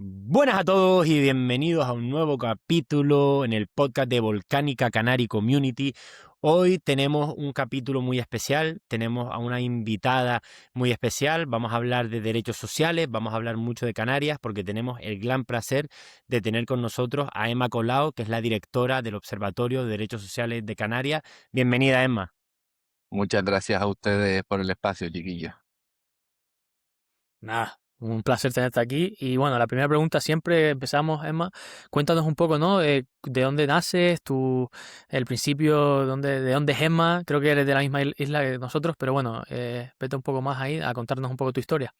Buenas a todos y bienvenidos a un nuevo capítulo en el podcast de Volcánica Canary Community. Hoy tenemos un capítulo muy especial, tenemos a una invitada muy especial, vamos a hablar de derechos sociales, vamos a hablar mucho de Canarias porque tenemos el gran placer de tener con nosotros a Emma Colau, que es la directora del Observatorio de Derechos Sociales de Canarias. Bienvenida, Emma. Muchas gracias a ustedes por el espacio, chiquillos. Nada, un placer tenerte aquí. Y bueno, la primera pregunta siempre empezamos, Emma. Cuéntanos un poco, ¿no? ¿De dónde naces? El principio, ¿de dónde es Emma? Creo que eres de la misma isla que nosotros, pero bueno, vete un poco más ahí a contarnos un poco tu historia.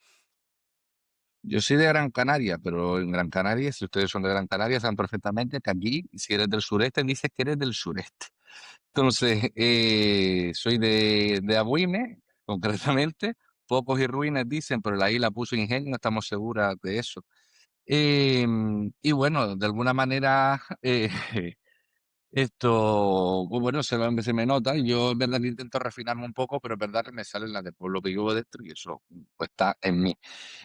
Yo soy de Gran Canaria, pero en Gran Canaria, si ustedes son de Gran Canaria, saben perfectamente que aquí, si eres del sureste, dices que eres del sureste. Entonces, soy de Abuime, concretamente. Pocos y ruinas dicen, pero la isla puso ingenio, estamos seguras de eso. Y bueno, de alguna manera, pues bueno, se me nota. Yo es verdad que intento refinarme un poco, pero es verdad que me salen las de pueblo que vivo dentro y eso pues está en mí.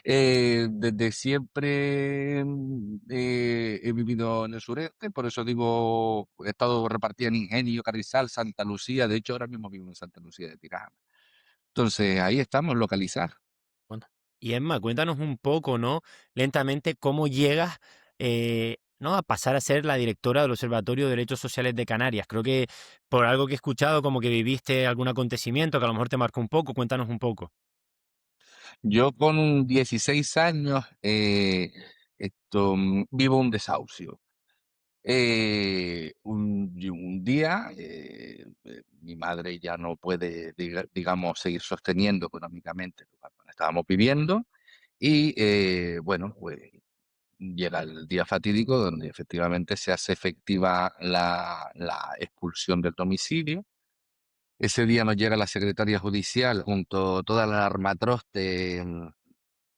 Desde siempre he vivido en el sureste, por eso digo, he estado repartida en Ingenio, Carrizal, Santa Lucía. De hecho, ahora mismo vivo en Santa Lucía de Tirajana. Entonces, ahí estamos, localizar. Bueno, Y Emma, cuéntanos un poco, ¿no? Lentamente, cómo llegas, ¿no? A pasar a ser la directora del Observatorio de Derechos Sociales de Canarias. Creo que por algo que he escuchado, como que viviste algún acontecimiento que a lo mejor te marcó un poco. Cuéntanos un poco. Yo con 16 años vivo un desahucio. Un día mi madre ya no puede, digamos, seguir sosteniendo económicamente el lugar donde estábamos viviendo y bueno, pues llega el día fatídico donde efectivamente se hace efectiva la expulsión del domicilio. Ese día nos llega la secretaria judicial junto a toda la armatroste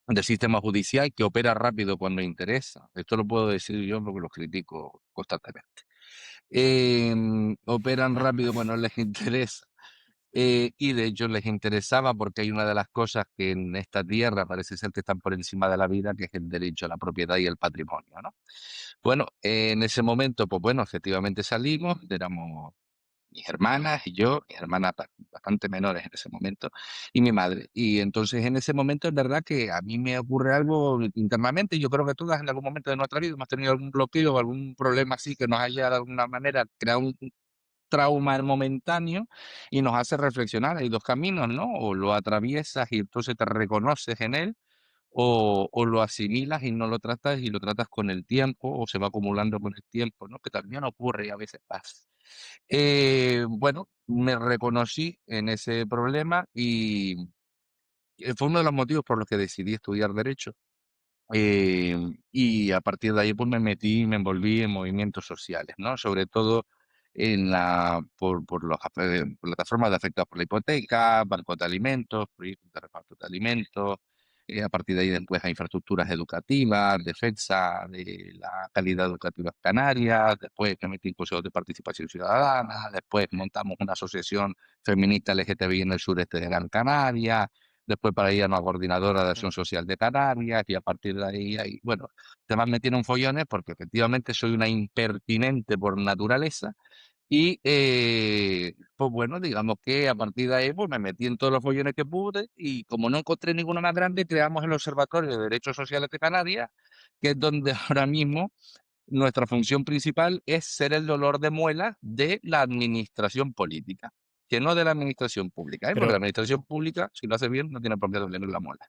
del sistema judicial que opera rápido cuando interesa. Esto lo puedo decir yo porque los critico constantemente. Operan rápido cuando les interesa. Y de hecho les interesaba porque hay una de las cosas que en esta tierra parece ser que están por encima de la vida, que es el derecho a la propiedad y el patrimonio, ¿no? Bueno, en ese momento, pues bueno, efectivamente salimos, éramos mis hermanas y yo, mis hermanas bastante menores en ese momento, y mi madre. Y entonces en ese momento es verdad que a mí me ocurre algo internamente, y yo creo que todas en algún momento de nuestra vida hemos tenido algún bloqueo o algún problema así que nos haya de alguna manera creado un trauma momentáneo y nos hace reflexionar. Hay dos caminos, ¿no? O lo atraviesas y entonces te reconoces en él, o lo asimilas y no lo tratas y lo tratas con el tiempo o se va acumulando con el tiempo, ¿no? Que también ocurre y a veces pasa. Bueno, me reconocí en ese problema y fue uno de los motivos por los que decidí estudiar derecho. Y a partir de ahí pues me metí, me envolví en movimientos sociales, ¿no? Sobre todo por las plataformas de afectados por la hipoteca, bancos de alimentos, proyectos de reparto de alimentos, a partir de ahí después a infraestructuras educativas, defensa de la calidad educativa en Canarias, después me metí en consejos de participación ciudadana, después montamos una asociación feminista LGTBI en el sureste de Gran Canaria, después para ir a una coordinadora de acción social de Canarias y a partir de ahí, bueno, además me tienen follones porque efectivamente soy una impertinente por naturaleza y pues bueno, digamos que a partir de ahí pues me metí en todos los follones que pude y como no encontré ninguno más grande, creamos el Observatorio de Derechos Sociales de Canarias, que es donde ahora mismo nuestra función principal es ser el dolor de muela de la administración política, que no de la administración pública, ¿eh? Porque la Pero, administración pública, si lo hace bien, no tiene por qué dolerle la muela.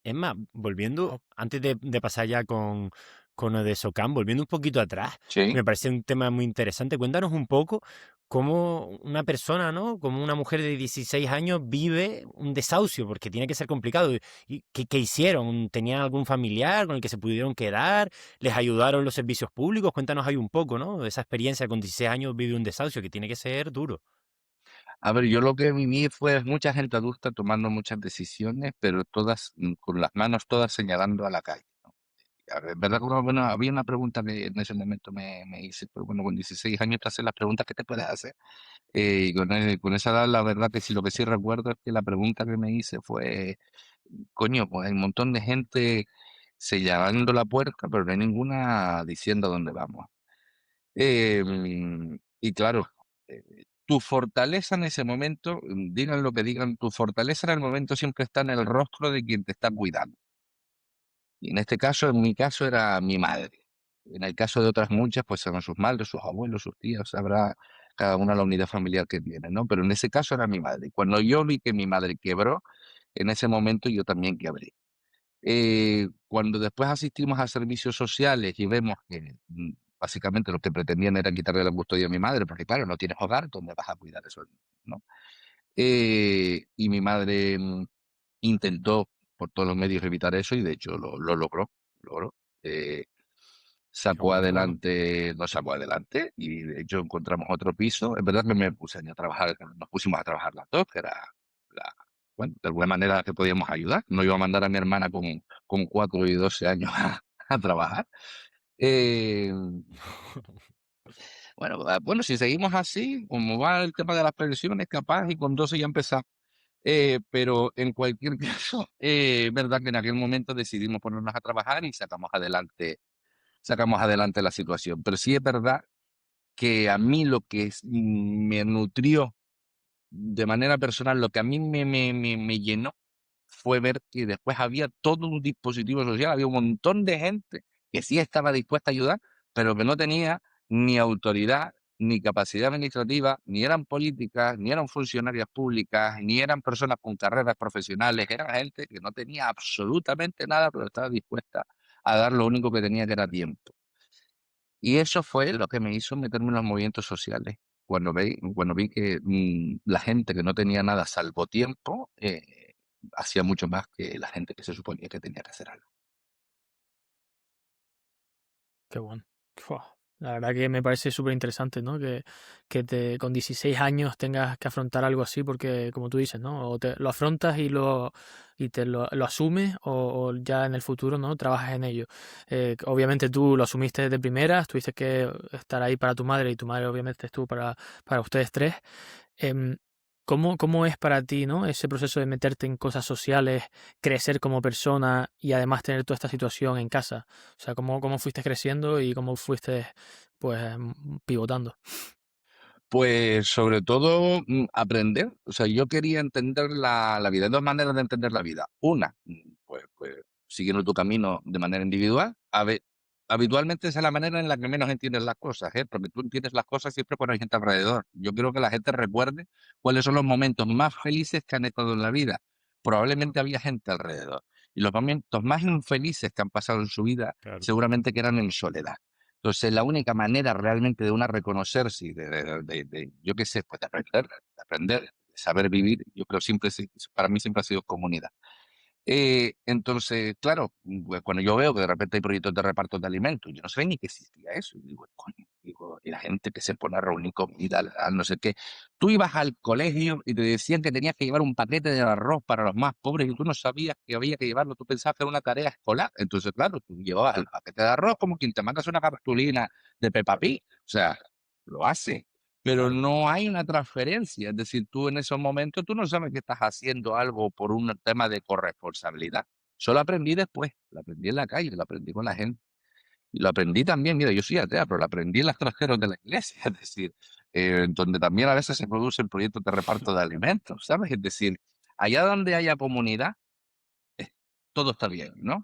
Emma, volviendo, oh, antes de pasar ya con lo de SOCAM, volviendo un poquito atrás, Sí. me parece un tema muy interesante. Cuéntanos un poco cómo una persona, ¿no? Como una mujer de 16 años vive un desahucio, porque tiene que ser complicado. ¿Y qué hicieron? ¿Tenían algún familiar con el que se pudieron quedar? ¿Les ayudaron los servicios públicos? Cuéntanos ahí un poco, ¿no? De esa experiencia con 16 años vive un desahucio, que tiene que ser duro. A ver, yo lo que viví fue mucha gente adulta tomando muchas decisiones, pero todas con las manos todas señalando a la calle, ¿no? A ver, es verdad que bueno, había una pregunta que en ese momento me hice, pero bueno, con 16 años te haces las preguntas que te puedes hacer. Y con esa edad, la verdad que sí, lo que sí recuerdo es que la pregunta que me hice fue, coño, pues hay un montón de gente. señalando la puerta, pero no hay ninguna diciendo dónde vamos. Y claro, tu fortaleza en ese momento, digan lo que digan, tu fortaleza en el momento siempre está en el rostro de quien te está cuidando. Y en este caso, en mi caso, era mi madre. En el caso de otras muchas, pues son sus madres, sus abuelos, sus tías, sabrá cada una la unidad familiar que tiene, ¿no? Pero en ese caso era mi madre. Y cuando yo vi que mi madre quebró, en ese momento yo también quebré. Cuando después asistimos a servicios sociales y vemos que básicamente lo que pretendían era quitarle la custodia a mi madre, porque claro, no tienes hogar, ¿dónde vas a cuidar eso? ¿No? Y mi madre intentó por todos los medios evitar eso y de hecho lo logró. Logró. Eh, Qué Sacó bueno, qué bueno. adelante, lo sacó adelante y de hecho encontramos otro piso. Es verdad que me puse a trabajar, nos pusimos a trabajar las dos, que era la, bueno, de alguna manera que podíamos ayudar. No iba a mandar a mi hermana con 4 y 12 años a trabajar. Eh, bueno, si seguimos así, como va el tema de las pensiones, capaz y con 12 ya empezamos. Pero en cualquier caso, es verdad que en aquel momento decidimos ponernos a trabajar y sacamos adelante la situación. Pero sí es verdad que a mí lo que me nutrió de manera personal, lo que a mí me llenó fue ver que después había todo un dispositivo social, había un montón de gente que sí estaba dispuesta a ayudar, pero que no tenía ni autoridad, ni capacidad administrativa, ni eran políticas, ni eran funcionarias públicas, ni eran personas con carreras profesionales, eran gente que no tenía absolutamente nada, pero estaba dispuesta a dar lo único que tenía, que era tiempo. Y eso fue lo que me hizo meterme en los movimientos sociales. Cuando vi que la gente que no tenía nada salvo tiempo, hacía mucho más que la gente que se suponía que tenía que hacer algo. Qué bueno. Fua. La verdad que me parece súper interesante, ¿no? Con 16 años tengas que afrontar algo así, porque como tú dices, ¿no? O te lo afrontas y lo asumes, o ya en el futuro, ¿no? Trabajas en ello. Obviamente tú lo asumiste de primeras, tuviste que estar ahí para tu madre y tu madre obviamente estuvo para ustedes tres. Em, ¿Cómo es para ti, ¿no? Ese proceso de meterte en cosas sociales, crecer como persona y además tener toda esta situación en casa? O sea, ¿cómo fuiste creciendo y cómo fuiste, pues, pivotando? Pues sobre todo aprender. O sea, yo quería entender la vida. Hay dos maneras de entender la vida. Una, pues siguiendo tu camino de manera individual. Habitualmente esa es la manera en la que menos entiendes las cosas, ¿eh? Porque tú entiendes las cosas siempre cuando hay gente alrededor. Yo quiero que la gente recuerde cuáles son los momentos más felices que han estado en la vida. Probablemente había gente alrededor. Y los momentos más infelices que han pasado en su vida Claro. seguramente que eran en soledad. Entonces, la única manera realmente de una reconocerse y yo qué sé, pues de saber vivir, yo creo siempre, para mí siempre ha sido comunidad. Entonces, claro, pues cuando yo veo que de repente hay proyectos de reparto de alimentos, yo no sabía ni que existía eso. Y digo, coño, digo, y la gente que se pone a reunir comida, no sé qué. Tú ibas al colegio y te decían que tenías que llevar un paquete de arroz para los más pobres y tú no sabías que había que llevarlo, tú pensabas que era una tarea escolar. Entonces, claro, tú llevabas el paquete de arroz como quien te mandas una cartulina de Peppa Pig. O sea, lo hace, pero Claro. no hay una transferencia. Es decir, tú en esos momentos tú no sabes que estás haciendo algo por un tema de corresponsabilidad. Solo aprendí después, lo aprendí en la calle, lo aprendí con la gente. Y lo aprendí también, mira, yo soy atea, pero lo aprendí en las trasteros de la iglesia, es decir, donde también a veces se producen proyectos de reparto de alimentos, ¿sabes? Es decir, allá donde haya comunidad, eh, todo está bien, ¿no?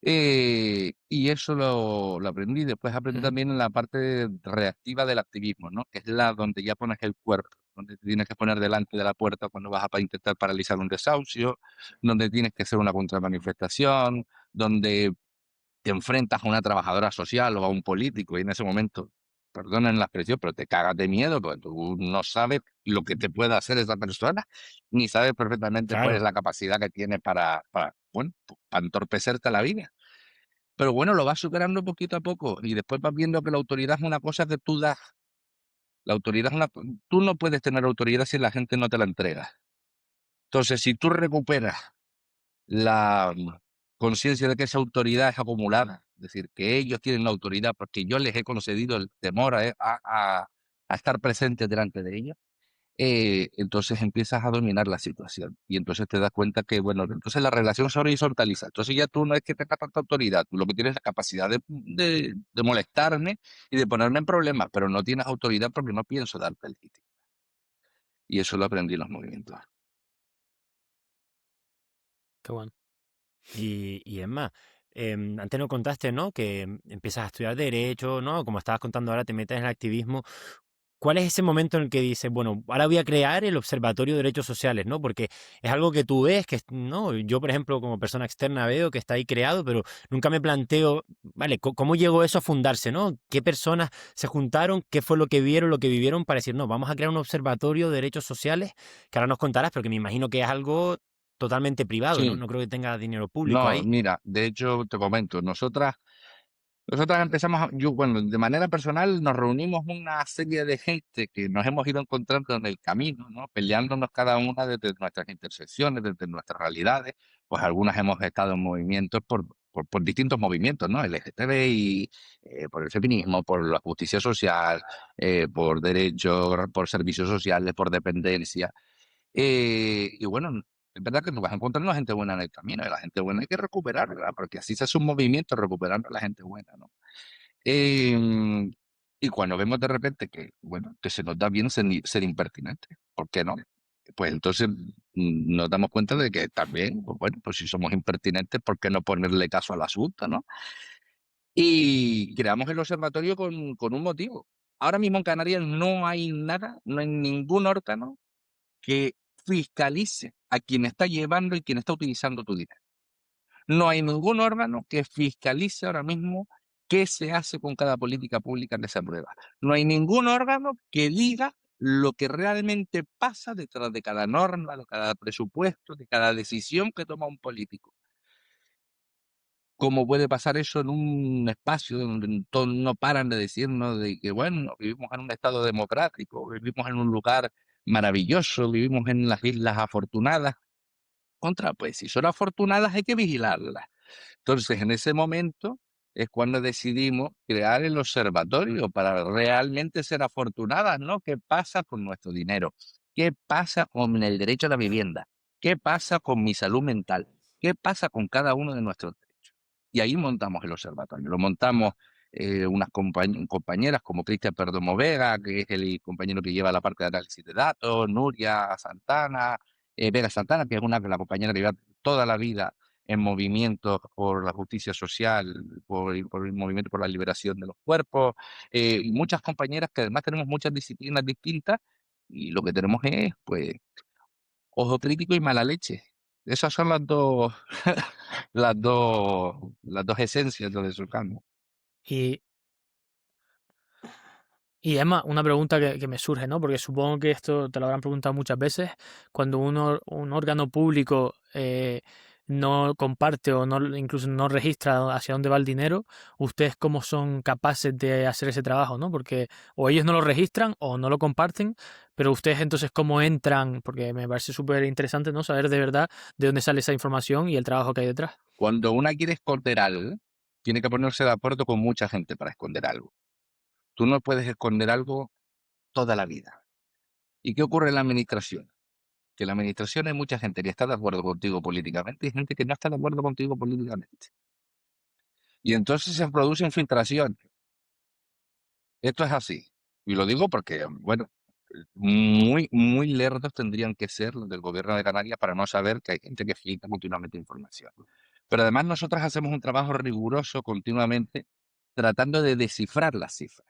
Y eso lo aprendí. Después aprendí Ujú. también en la parte reactiva del activismo, ¿no? Que es la donde ya pones el cuerpo, donde te tienes que poner delante de la puerta cuando vas a intentar paralizar un desahucio, donde tienes que hacer una contramanifestación, donde te enfrentas a una trabajadora social o a un político y en ese momento, perdonen la expresión, pero te cagas de miedo porque tú no sabes lo que te puede hacer esa persona, ni sabes perfectamente cuál es Claro. la capacidad que tiene bueno, para entorpecerte la vida. Pero bueno, lo vas superando poquito a poco y después vas viendo que la autoridad es una cosa que tú das. La autoridad es tú no puedes tener autoridad si la gente no te la entrega. Entonces, si tú recuperas la conciencia de que esa autoridad es acumulada, es decir, que ellos tienen la autoridad porque yo les he concedido el temor a estar presentes delante de ellos, entonces empiezas a dominar la situación y entonces te das cuenta que, bueno, entonces la relación se horizontaliza. Entonces ya tú no es que tengas tanta autoridad, tú lo que tienes es la capacidad de molestarme y de ponerme en problemas, pero no tienes autoridad porque no pienso darte el sitio. Y eso lo aprendí en los movimientos. Qué bueno. Y es más, antes no contaste, ¿no? Que empiezas a estudiar Derecho, ¿no? Como estabas contando ahora, te metes en el activismo. ¿Cuál es ese momento en el que dices, bueno, ahora voy a crear el Observatorio de Derechos Sociales, ¿no? Porque es algo que tú ves, que, ¿no? Yo, por ejemplo, como persona externa veo que está ahí creado, pero nunca me planteo, vale, ¿cómo llegó eso a fundarse, ¿no? ¿Qué personas se juntaron? ¿Qué fue lo que vieron, lo que vivieron para decir, no, vamos a crear un Observatorio de Derechos Sociales? Que ahora nos contarás, pero que me imagino que es algo totalmente privado, ¿no? Sí, No creo que tenga dinero público no, ahí. mira, de hecho te comento, nosotras empezamos, bueno, de manera personal nos reunimos una serie de gente que nos hemos ido encontrando en el camino, ¿no? Peleándonos cada una desde nuestras intersecciones, desde nuestras realidades, pues algunas hemos estado en movimientos por distintos movimientos, ¿no? LGTBI, por el feminismo, por la justicia social, por derechos, por servicios sociales, por dependencia. Y bueno, es verdad que nos vas encontrando gente buena en el camino, y la gente buena hay que recuperarla, porque así se hace un movimiento recuperando a la gente buena, ¿no? Em, y cuando vemos de repente que, bueno, que se nos da bien ser impertinentes, ¿por qué no? Pues entonces nos damos cuenta de que también, pues bueno, pues si somos impertinentes, ¿por qué no ponerle caso al asunto, no? Y creamos el observatorio con un motivo. Ahora mismo en Canarias no hay nada, no hay ningún órgano que fiscalice a quien está llevando y quien está utilizando tu dinero. No hay ningún órgano que fiscalice ahora mismo qué se hace con cada política pública que se aprueba. No hay ningún órgano que diga lo que realmente pasa detrás de cada norma, de cada presupuesto, de cada decisión que toma un político. ¿Cómo puede pasar eso en un espacio donde todos no paran de decirnos de que, bueno, vivimos en un estado democrático, vivimos en un lugar maravilloso, vivimos en las islas afortunadas? Contra, pues si son afortunadas hay que vigilarlas. Entonces, en ese momento es cuando decidimos crear el observatorio para realmente ser afortunadas, ¿no? ¿Qué pasa con nuestro dinero? ¿Qué pasa con el derecho a la vivienda? ¿Qué pasa con mi salud mental? ¿Qué pasa con cada uno de nuestros derechos? Y ahí montamos el observatorio. Lo montamos unas compañeras como Cristian Perdomo Vega, que es el compañero que lleva la parte de análisis de datos, Nuria Santana, Vega Santana, que es la compañera que lleva toda la vida en movimientos por la justicia social, por el movimiento por la liberación de los cuerpos, y muchas compañeras que además tenemos muchas disciplinas distintas y lo que tenemos es, pues, ojo crítico y mala leche. Esas son las dos, las dos esencias de Desurcando. Y, y Emma, una pregunta que me surge, ¿no? Porque supongo que esto te lo habrán preguntado muchas veces. Cuando un órgano público no comparte o no, incluso no registra hacia dónde va el dinero, ¿ustedes cómo son capaces de hacer ese trabajo, ¿no? Porque o ellos no lo registran o no lo comparten, pero ustedes entonces cómo entran, porque me parece súper interesante, ¿no? Saber de verdad de dónde sale esa información y el trabajo que hay detrás. Cuando una quiere esconder algo, tiene que ponerse de acuerdo con mucha gente para esconder algo. Tú no puedes esconder algo toda la vida. ¿Y qué ocurre en la administración? Que en la administración hay mucha gente que está de acuerdo contigo políticamente y gente que no está de acuerdo contigo políticamente. Y entonces se producen filtraciones. Esto es así. Y lo digo porque, bueno, muy, muy lerdos tendrían que ser los del gobierno de Canarias para no saber que hay gente que filtra continuamente información. Pero además nosotros hacemos un trabajo riguroso continuamente tratando de descifrar las cifras.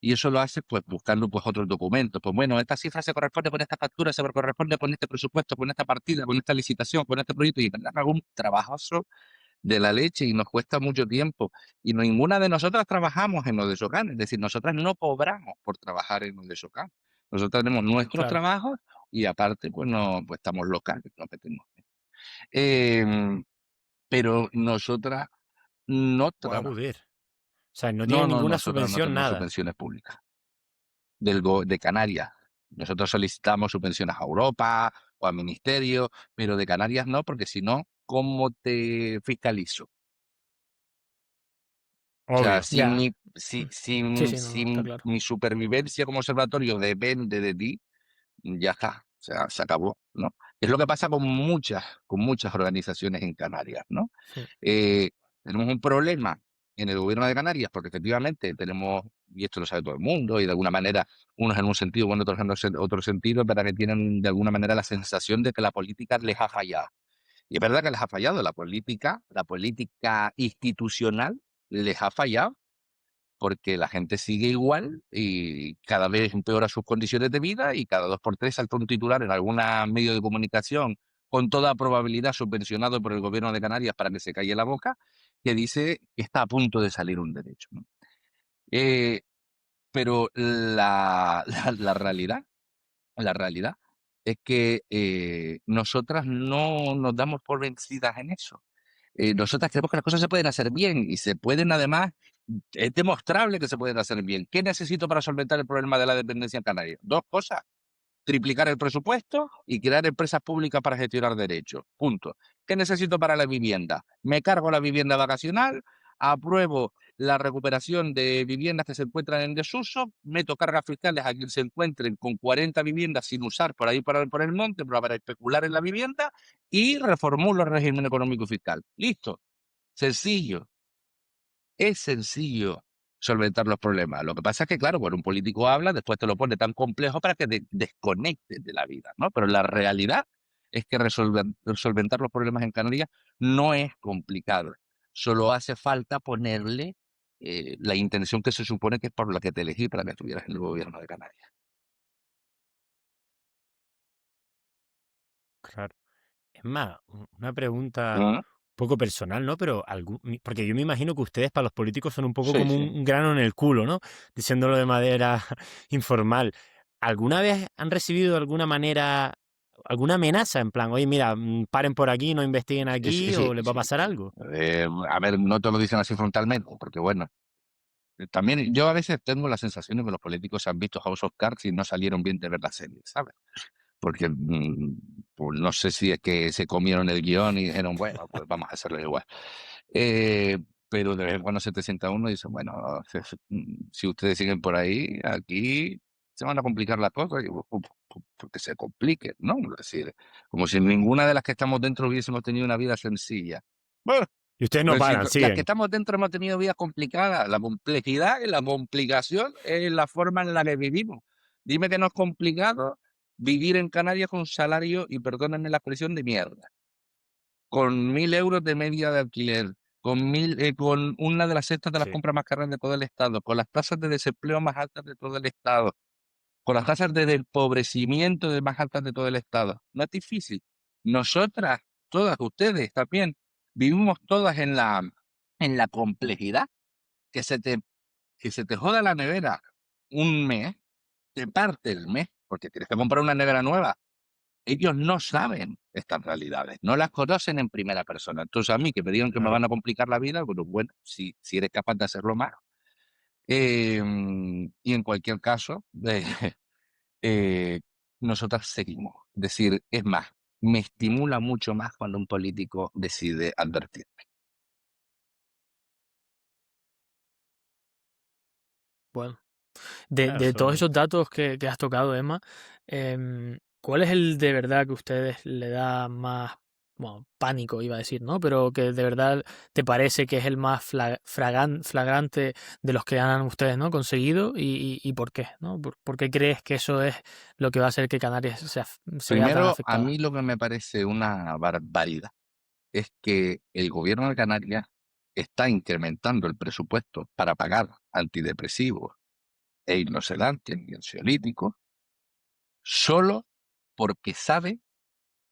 Y eso lo hace pues buscando pues otros documentos. Pues bueno, esta cifra se corresponde con esta factura, se corresponde con este presupuesto, con esta partida, con esta licitación, con este proyecto. Y hago un trabajazo de la leche y nos cuesta mucho tiempo. Y ninguna de nosotras trabajamos en Odesocan, es decir, nosotras no cobramos por trabajar en Odesocan. Nosotros tenemos nuestros Claro. trabajos y aparte, pues no, pues estamos locales, nos metemos. Em, pero nosotras no trabajamos. Joder. O sea, no No, tiene no, ninguna nosotras no subvención, tenemos nada. subvenciones públicas de Canarias. Nosotros solicitamos subvenciones a Europa o a ministerios, pero de Canarias no, porque si no, ¿cómo te fiscalizo? O sea, Obvio. si Ya. mi, si, Sí, si, sí, no, si no, está claro. mi supervivencia como observatorio depende de ti, ya está, o sea, se acabó, ¿no? Es lo que pasa con muchas organizaciones en Canarias, ¿no? Mm. Eh, Tenemos un problema en el gobierno de Canarias porque efectivamente tenemos, y esto lo sabe todo el mundo, y de alguna manera, unos en un sentido, bueno, otros en otro sentido, para que tienen de alguna manera la sensación de que la política les ha fallado. Y es verdad que les ha fallado la política institucional les ha fallado porque la gente sigue igual y cada vez empeora sus condiciones de vida y cada dos por tres salta un titular en algún medio de comunicación con toda probabilidad subvencionado por el gobierno de Canarias para que se calle la boca, que dice que está a punto de salir un derecho, ¿no? Eh, pero la realidad es que nosotras no nos damos por vencidas en eso. Nosotras creemos que las cosas se pueden hacer bien y se pueden además, es demostrable que se pueden hacer bien. ¿Qué necesito para solventar el problema de la dependencia en Canarias? Dos cosas: triplicar el presupuesto y crear empresas públicas para gestionar derechos. Punto. ¿Qué necesito para la vivienda? Me cargo la vivienda vacacional, apruebo la recuperación de viviendas que se encuentran en desuso, meto cargas fiscales a quien se encuentren con 40 viviendas sin usar por ahí por el monte para especular en la vivienda y reformulo el régimen económico y fiscal. Listo. Sencillo. Es sencillo solventar los problemas. Lo que pasa es que, claro, cuando un político habla, después te lo pone tan complejo para que te desconectes de la vida, ¿no? Pero la realidad es que solventar los problemas en Canarias no es complicado. Solo hace falta ponerle la intención que se supone que es por la que te elegí para que estuvieras en el gobierno de Canarias. Claro. Es más, una pregunta ¿Mm? un poco personal, ¿no? Pero porque yo me imagino que ustedes para los políticos son un poco Sí, como sí. un grano en el culo, ¿no? Diciéndolo de manera informal. ¿Alguna vez han recibido de alguna manera alguna amenaza en plan, oye, mira, paren por aquí, no investiguen Sí, aquí sí, o les va a sí, pasar sí. algo? A ver, no te lo dicen así frontalmente, porque bueno, también yo a veces tengo la sensación de que los políticos han visto House of Cards y no salieron bien de ver la serie, ¿sabes? Porque pues no sé si es que se comieron el guión y dijeron, bueno, pues vamos a hacerlo igual. Eh, pero de vez en cuando se te sienta uno y dice, bueno, si ustedes siguen por ahí, aquí se van a complicar las cosas, y, porque se compliquen, ¿no? Es decir, como si ninguna de las que estamos dentro hubiésemos tenido una vida sencilla. Bueno, Y ustedes no pues si paran, las que siguen. estamos dentro hemos tenido vidas complicadas, la complejidad y la complicación es la forma en la que vivimos. Dime que no es complicado vivir en Canarias con un salario, y perdónenme la expresión, de mierda, con 1.000 euros de media de alquiler, con una de las cestas de las Sí. compras más caras de todo el Estado, con las tasas de desempleo más altas de todo el Estado, con las tasas de empobrecimiento de más altas de todo el Estado. No es difícil. Nosotras, todas ustedes también, vivimos todas en la complejidad, que que se te joda la nevera un mes, te parte el mes, porque tienes que comprar una nevera nueva. Ellos no saben estas realidades, no las conocen en primera persona. Entonces a mí que me digan que me Claro. van a complicar la vida, bueno, si eres capaz de hacerlo más. Y en cualquier caso, eh, nosotras seguimos. Es decir, es más, me estimula mucho más cuando un político decide advertir. Bueno. Claro, De todos eso. esos datos que has tocado, Emma, ¿cuál es el de verdad que a ustedes le da más, bueno, pánico, iba a decir, ¿no? Pero que de verdad te parece que es el más flagrante de los que han ustedes, ¿no? Conseguido y por qué, ¿no? ¿Por qué crees que eso es lo que va a hacer que Canarias se vea tan Primero, a afectada? mí lo que me parece una barbaridad es que el gobierno de Canarias está incrementando el presupuesto para pagar antidepresivos e hipnosedantes y ansiolíticos solo porque sabe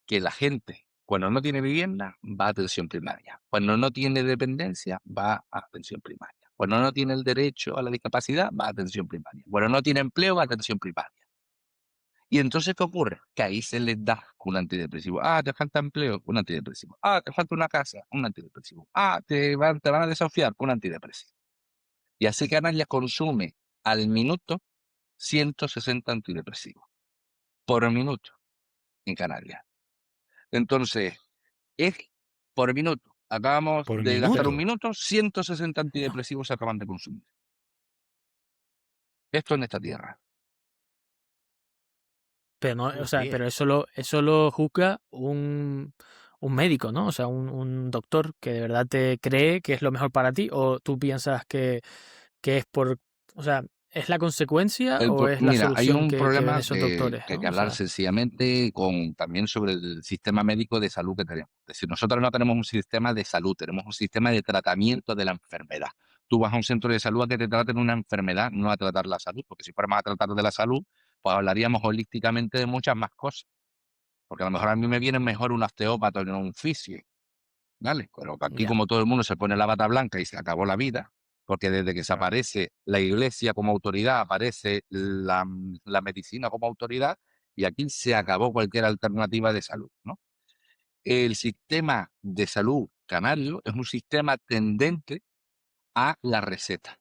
que la gente, cuando no tiene vivienda, va a atención primaria. Cuando no tiene dependencia, va a atención primaria. Cuando no tiene el derecho a la discapacidad, va a atención primaria. Cuando no tiene empleo, va a atención primaria. Y entonces, ¿qué ocurre? Que ahí se les da un antidepresivo. Ah, te falta empleo, un antidepresivo. Ah, te falta una casa, un antidepresivo. Ah, te van a desahuciar, un antidepresivo. Y así Canarias consume al minuto 160 antidepresivos. Por minuto en Canarias. Entonces, es por minuto. Acabamos Por de gastar Pero, un minuto. minuto, 160 antidepresivos se acaban de consumir. Esto en esta tierra. Pero no, o sea, Joder. pero eso lo juzga un médico, ¿no? O sea, un doctor que de verdad te cree que es lo mejor para ti, o tú piensas que es por, o sea, ¿es la consecuencia o es la Mira, hay solución un que ven problema esos doctores, que hay ¿no? que O hablar sea, sencillamente también sobre el sistema médico de salud que tenemos. Es decir, nosotros no tenemos un sistema de salud, tenemos un sistema de tratamiento de la enfermedad. Tú vas a un centro de salud a que te traten una enfermedad, no a tratar la salud, porque si fuéramos a tratar de la salud, pues hablaríamos holísticamente de muchas más cosas. Porque a lo mejor a mí me viene mejor un osteópata que no un fisio. ¿Vale? Pero aquí, ya, como todo el mundo se pone la bata blanca y se acabó la vida, porque desde que se Claro. aparece la iglesia como autoridad, aparece la medicina como autoridad, y aquí se acabó cualquier alternativa de salud, ¿no? El sistema de salud canario es un sistema tendente a la receta.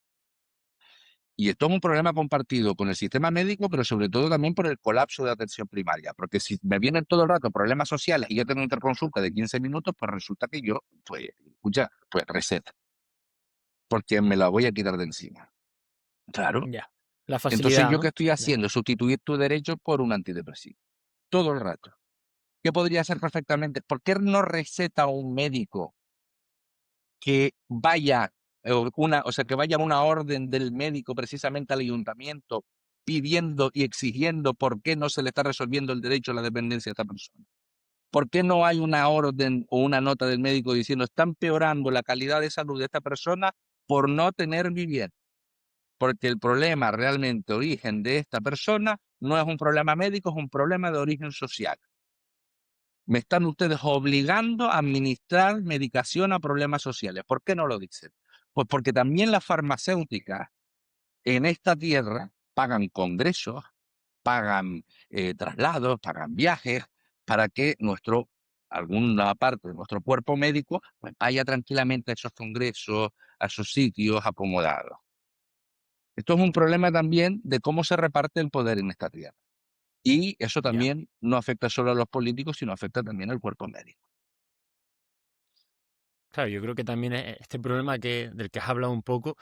Y esto es un problema compartido con el sistema médico, pero sobre todo también por el colapso de atención primaria. Porque si me vienen todo el rato problemas sociales y yo tengo una interconsulta de 15 minutos, pues resulta que yo, pues, escucha, pues receta, porque me la voy a quitar de encima. Claro. ya. La Entonces, facilidad, ¿yo qué ¿no? estoy Ya, haciendo? Sustituir tu derecho por un antidepresivo. Todo el rato. ¿Qué podría ser perfectamente? ¿Por qué no receta un médico que vaya, o sea, que vaya una orden del médico precisamente al ayuntamiento pidiendo y exigiendo por qué no se le está resolviendo el derecho a la dependencia a esta persona? ¿Por qué no hay una orden o una nota del médico diciendo está empeorando la calidad de salud de esta persona por no tener vivienda? Porque el problema realmente origen de esta persona no es un problema médico, es un problema de origen social. Me están ustedes obligando a administrar medicación a problemas sociales. ¿Por qué no lo dicen? Pues porque también las farmacéuticas en esta tierra pagan congresos, pagan traslados, pagan viajes, para que alguna parte de nuestro cuerpo médico pues, vaya tranquilamente a esos congresos, a esos sitios acomodados. Esto es un problema también de cómo se reparte el poder en esta tierra. Y eso ya. también no afecta solo a los políticos, sino afecta también al cuerpo médico. Claro, yo creo que también este problema del que has hablado un poco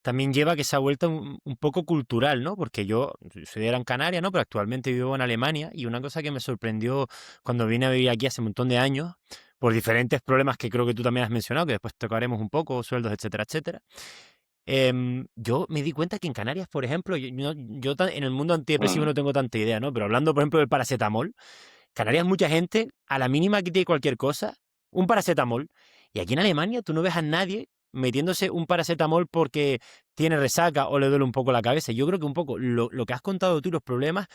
también lleva a que se ha vuelto un poco cultural, ¿no? Porque yo soy de Gran Canaria, ¿no? Pero actualmente vivo en Alemania y una cosa que me sorprendió cuando vine a vivir aquí hace un montón de años, por diferentes problemas que creo que tú también has mencionado, que después tocaremos un poco, sueldos, etcétera, etcétera. Yo me di cuenta que en Canarias, por ejemplo, en el mundo antidepresivo Mm, no tengo tanta idea, ¿no? Pero hablando, por ejemplo, del paracetamol, Canarias mucha gente, a la mínima que tiene cualquier cosa, un paracetamol. Y aquí en Alemania tú no ves a nadie metiéndose un paracetamol porque tiene resaca o le duele un poco la cabeza. Yo creo que un poco lo que has contado tú, los problemas,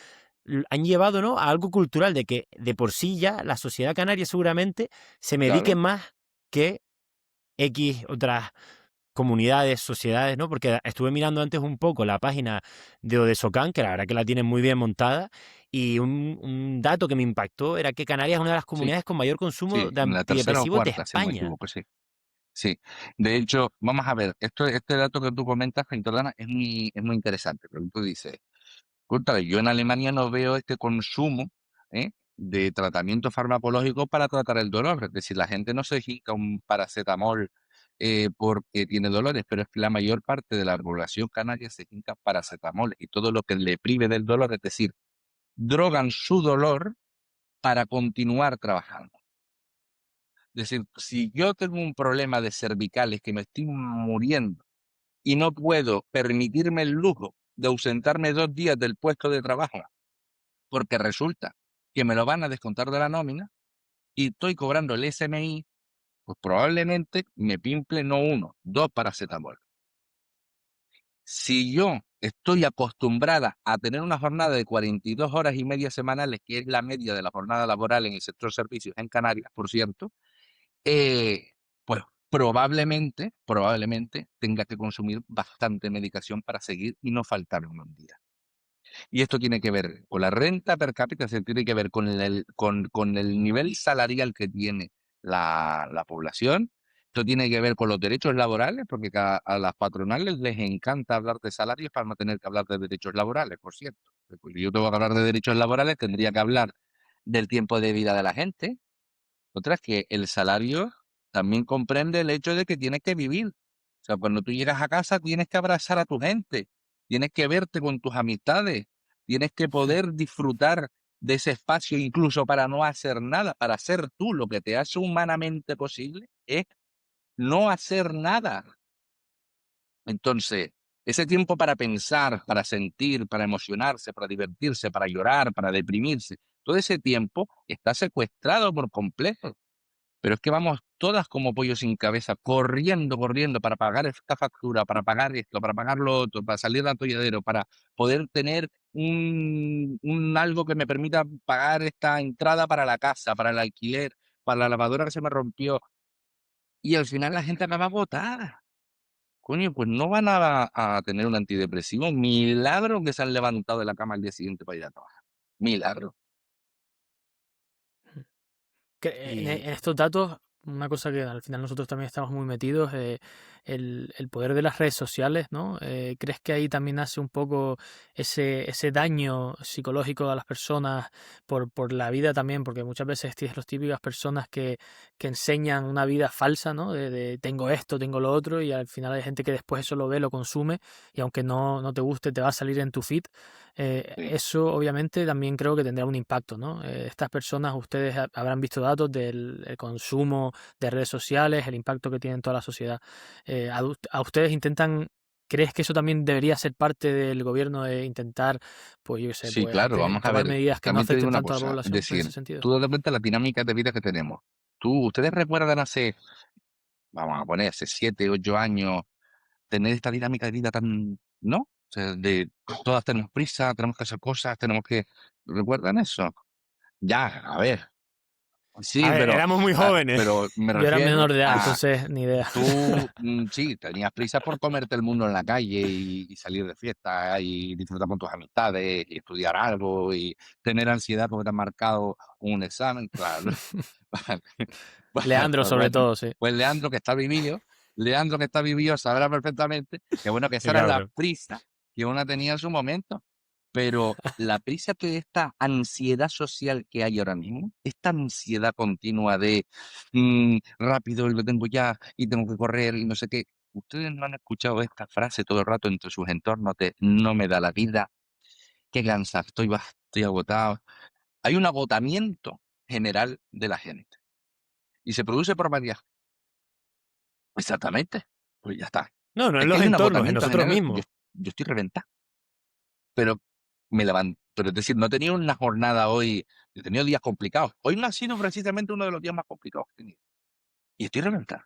han llevado, ¿no?, a algo cultural de que de por sí ya la sociedad canaria seguramente se medique claro, más que X otras comunidades, sociedades, ¿no? Porque estuve mirando antes un poco la página de Odesocan, que la verdad que la tienen muy bien montada, y un dato que me impactó era que Canarias es una de las sí, comunidades con mayor consumo sí, de la tercera o antidepresivos de cuarta, si no me España. equivoco, sí. Sí, de hecho, vamos a ver, este dato que tú comentas, Jordana, es muy interesante, porque tú dices, escúchale, yo en Alemania no veo este consumo de tratamiento farmacológico para tratar el dolor, es decir, la gente no se jica un paracetamol porque tiene dolores, pero es que la mayor parte de la población canaria se jinca paracetamol y todo lo que le prive del dolor, es decir, drogan su dolor para continuar trabajando. Es decir, si yo tengo un problema de cervicales que me estoy muriendo y no puedo permitirme el lujo de ausentarme 2 días del puesto de trabajo, porque resulta que me lo van a descontar de la nómina y estoy cobrando el SMI, pues probablemente me pimple no uno, dos paracetamol. Si yo estoy acostumbrada a tener una jornada de 42 horas y media semanales, que es la media de la jornada laboral en el sector servicios en Canarias, por cierto, pues probablemente tenga que consumir bastante medicación para seguir y no faltarme un día. Y esto tiene que ver con la renta per cápita, se tiene que ver con el nivel salarial que tiene la población. Esto tiene que ver con los derechos laborales, porque a las patronales les encanta hablar de salarios para no tener que hablar de derechos laborales, por cierto. Pues si yo tengo que hablar de derechos laborales, tendría que hablar del tiempo de vida de la gente. Otra es que el salario también comprende el hecho de que tienes que vivir. O sea, cuando tú llegas a casa tienes que abrazar a tu gente, tienes que verte con tus amistades, tienes que poder disfrutar de ese espacio incluso para no hacer nada, para hacer tú lo que te hace humanamente posible, es no hacer nada. Entonces, ese tiempo para pensar, para sentir, para emocionarse, para divertirse, para llorar, para deprimirse, todo ese tiempo está secuestrado por completo. Pero es que vamos todas como pollos sin cabeza, corriendo, corriendo para pagar esta factura, para pagar esto, para pagar lo otro, para salir al atolladero, para poder tener un algo que me permita pagar esta entrada para la casa, para el alquiler, para la lavadora que se me rompió. Y al final la gente acaba agotada. Coño, pues no van a tener un antidepresivo. Milagro que se han levantado de la cama al día siguiente para ir a trabajar. Milagro. Y En estos datos, una cosa que al final nosotros también estamos muy metidos, el poder de las redes sociales, ¿no? ¿Crees que ahí también hace un poco ese daño psicológico a las personas por la vida también? Porque muchas veces tienes las típicas personas que enseñan una vida falsa, ¿no? De tengo esto, tengo lo otro, y al final hay gente que después eso lo ve, lo consume, y aunque no te guste, te va a salir en tu feed. Sí, Eso obviamente también creo que tendrá un impacto, ¿no? Estas personas, ustedes habrán visto datos del el consumo de redes sociales, el impacto que tiene en toda la sociedad. A ustedes intentan, ¿crees que eso también debería ser parte del gobierno de intentar, pues yo qué sé, sí, pues claro, vamos a tomar ver. medidas que no También te digo afecten una tanto a la cosa, es población en ese decir, sentido? tú das cuenta la dinámica de vida que tenemos. Ustedes recuerdan hace, vamos a poner, hace 7, 8 años, tener esta dinámica de vida tan, ¿no? O sea, de todas tenemos prisa, tenemos que hacer cosas, tenemos que, ¿recuerdan eso? Ya, a ver, a sí, ver, éramos muy jóvenes. pero me Yo era refiero menor de edad, a entonces ni idea. tú, sí, tenías prisa por comerte el mundo en la calle y salir de fiesta y disfrutar con tus amistades y estudiar algo y tener ansiedad porque te han marcado un examen, claro. Vale, Leandro, pues sobre bueno, todo, sí. pues Leandro que está vivido sabrá perfectamente que bueno, que esa era la Claro. prisa que uno tenía en su momento, pero la prisa que esta ansiedad social que hay ahora mismo, esta ansiedad continua de rápido y lo tengo ya y tengo que correr y no sé qué. Ustedes no han escuchado esta frase todo el rato entre sus entornos de no me da la vida, qué cansado estoy, estoy agotado. Hay un agotamiento general de la gente y se produce por varias. Exactamente, pues ya está. No, no Es en que los hay un entornos, en agotamiento nosotros general. mismos. Yo estoy reventado, pero me levanto. Pero es decir, no he tenido una jornada hoy, he tenido días complicados. Hoy no ha sido precisamente uno de los días más complicados que he tenido. Y estoy reventado.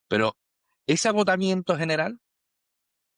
Pero ese agotamiento general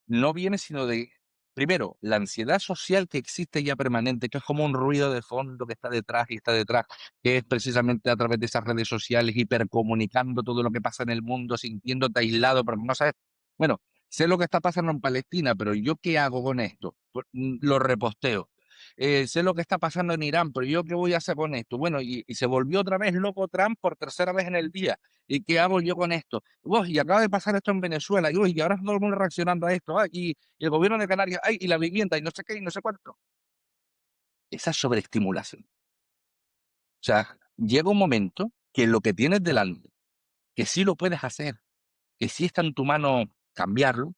no viene sino de, primero, la ansiedad social que existe ya permanente, que es como un ruido de fondo que está detrás y está detrás, que es precisamente a través de esas redes sociales, hipercomunicando todo lo que pasa en el mundo, sintiéndote aislado, porque no sabes, bueno, sé lo que está pasando en Palestina, pero ¿yo qué hago con esto? Pues, lo reposteo. Sé lo que está pasando en Irán, pero ¿yo qué voy a hacer con esto? Bueno, y se volvió otra vez loco Trump por tercera vez en el día. ¿Y qué hago yo con esto? Uy, y acaba de pasar esto en Venezuela, y, uy, y ahora todo el mundo reaccionando a esto, y el gobierno de Canarias, ay, y la vivienda, y no sé qué, y no sé cuánto. Esa sobreestimulación. O sea, llega un momento que lo que tienes delante, que sí lo puedes hacer, que sí está en tu mano cambiarlo,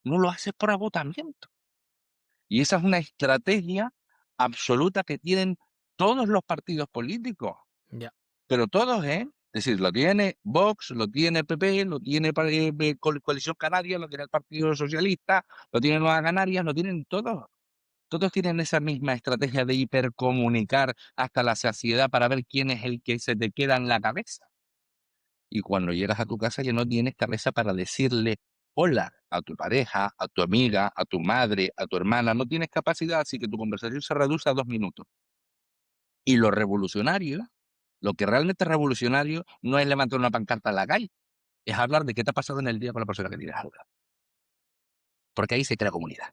no lo haces por agotamiento. Y esa es una estrategia absoluta que tienen todos los partidos políticos. Ya. Pero todos, ¿eh? Es decir, lo tiene Vox, lo tiene el PP, lo tiene Coalición Canaria, lo tiene el Partido Socialista, lo tiene Nueva Canarias, lo tienen todos. Todos tienen esa misma estrategia de hipercomunicar hasta la saciedad para ver quién es el que se te queda en la cabeza. Y cuando llegas a tu casa ya no tienes cabeza para decirle hola a tu pareja, a tu amiga, a tu madre, a tu hermana. No tienes capacidad, así que tu conversación se reduce a 2 minutos. Y lo que realmente es revolucionario, no es levantar una pancarta en la calle, es hablar de qué te ha pasado en el día con la persona que tienes al lado. Porque ahí se crea comunidad.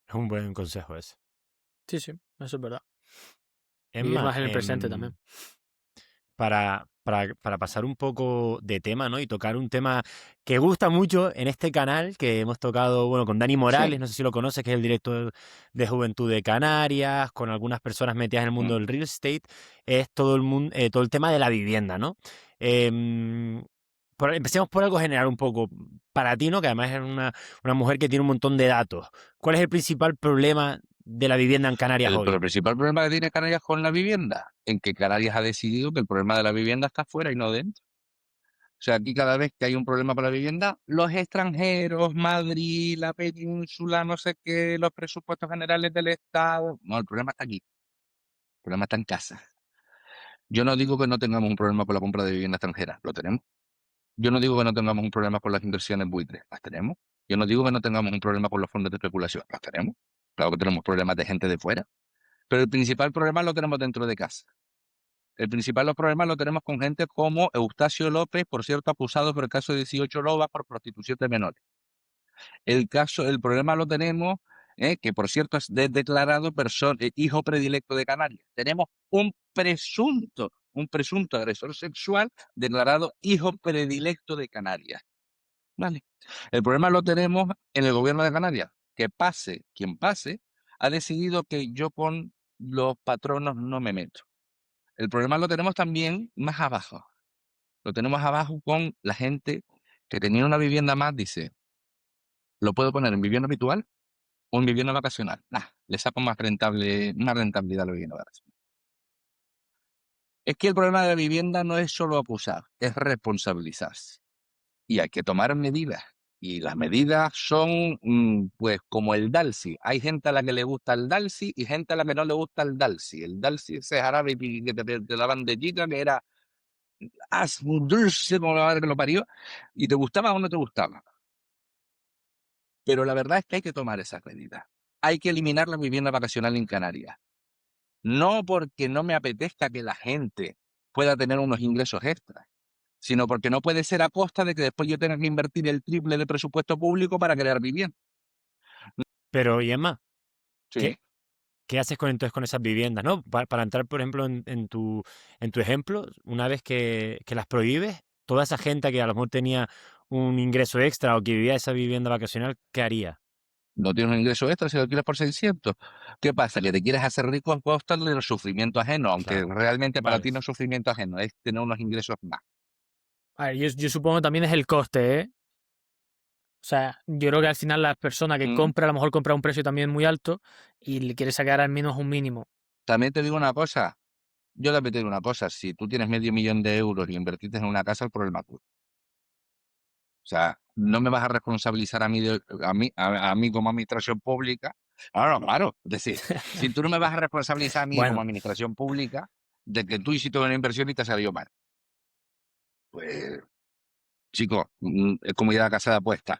Es un buen consejo ese. Sí, sí, eso es verdad. Vivir Emma, más en el presente también. para pasar un poco de tema, ¿no? Y tocar un tema que gusta mucho en este canal, que hemos tocado, bueno, con Dani Morales, Sí. no sé si lo conoces, que es el director de Juventud de Canarias, con algunas personas metidas en el mundo Mm. del real estate, es todo el mundo, todo el tema de la vivienda, ¿no? Em, empecemos por algo general un poco. Para ti, ¿no? Que además es una mujer que tiene un montón de datos. ¿Cuál es el principal problema de la vivienda en Canarias Pero hoy? el principal problema que tiene Canarias con la vivienda, en que Canarias ha decidido que el problema de la vivienda está fuera y no dentro. O sea, aquí cada vez que hay un problema para la vivienda, los extranjeros, Madrid, la península, no sé qué, los presupuestos generales del Estado. No, el problema está aquí. El problema está en casa. Yo no digo que no tengamos un problema con la compra de vivienda extranjera, lo tenemos. Yo no digo que no tengamos un problema con las inversiones buitres, las tenemos. Yo no digo que no tengamos un problema con los fondos de especulación, las tenemos. Claro que tenemos problemas de gente de fuera, pero el principal problema lo tenemos dentro de casa. El principal problema lo tenemos con gente como Eustacio López, por cierto, acusado por el caso de 18 Lobas por prostitución de menores. El problema lo tenemos, que por cierto es declarado hijo predilecto de Canarias. Tenemos un presunto agresor sexual declarado hijo predilecto de Canarias. ¿Vale? El problema lo tenemos en el gobierno de Canarias, que pase quien pase, ha decidido que yo con los patronos no me meto. El problema lo tenemos también más abajo. Lo tenemos abajo con la gente que tenía una vivienda más, dice, ¿lo puedo poner en vivienda habitual o en vivienda vacacional? Nah, le saco más rentabilidad a la vivienda vacacional. Es que el problema de la vivienda no es solo acusar, es responsabilizarse. Y hay que tomar medidas. Y las medidas son, pues, como el Dalsi. Hay gente a la que le gusta el Dalsi y gente a la que no le gusta el Dalsi. El Dalsi, ese jarabe de la bandejita que era un dulce como la madre que lo parió, y te gustaba o no te gustaba. Pero la verdad es que hay que tomar esas medidas. Hay que eliminar la vivienda vacacional en Canarias. No porque no me apetezca que la gente pueda tener unos ingresos extras, sino porque no puede ser a costa de que después yo tenga que invertir el triple de presupuesto público para crear vivienda. Pero, y Emma, Sí. ¿qué, qué haces entonces con esas viviendas, ¿no? Para entrar, por ejemplo, en tu ejemplo, una vez que las prohíbes, toda esa gente que a lo mejor tenía un ingreso extra o que vivía esa vivienda vacacional, ¿qué haría? No tienes un ingreso extra si lo quieres por 600. ¿Qué pasa? Que te quieres hacer rico a costa del sufrimiento ajeno, aunque Claro, realmente para vale. ti no es sufrimiento ajeno, es tener unos ingresos más. A ver, yo supongo que también es el coste, ¿eh? O sea, yo creo que al final la persona que ¿Mm? compra a lo mejor compra a un precio también muy alto y le quiere sacar al menos un mínimo. También te digo una cosa, yo te digo una cosa, si tú tienes medio millón de euros y invertiste en una casa, el problema es tuyo. O sea, no me vas a responsabilizar a mí, a mí como administración pública. Claro, claro. Es decir, si tú no me vas a responsabilizar a mí como Bueno, administración pública de que tú hiciste una inversión y te salió mal. Pues, chico, es como ir a la casa de apuestas.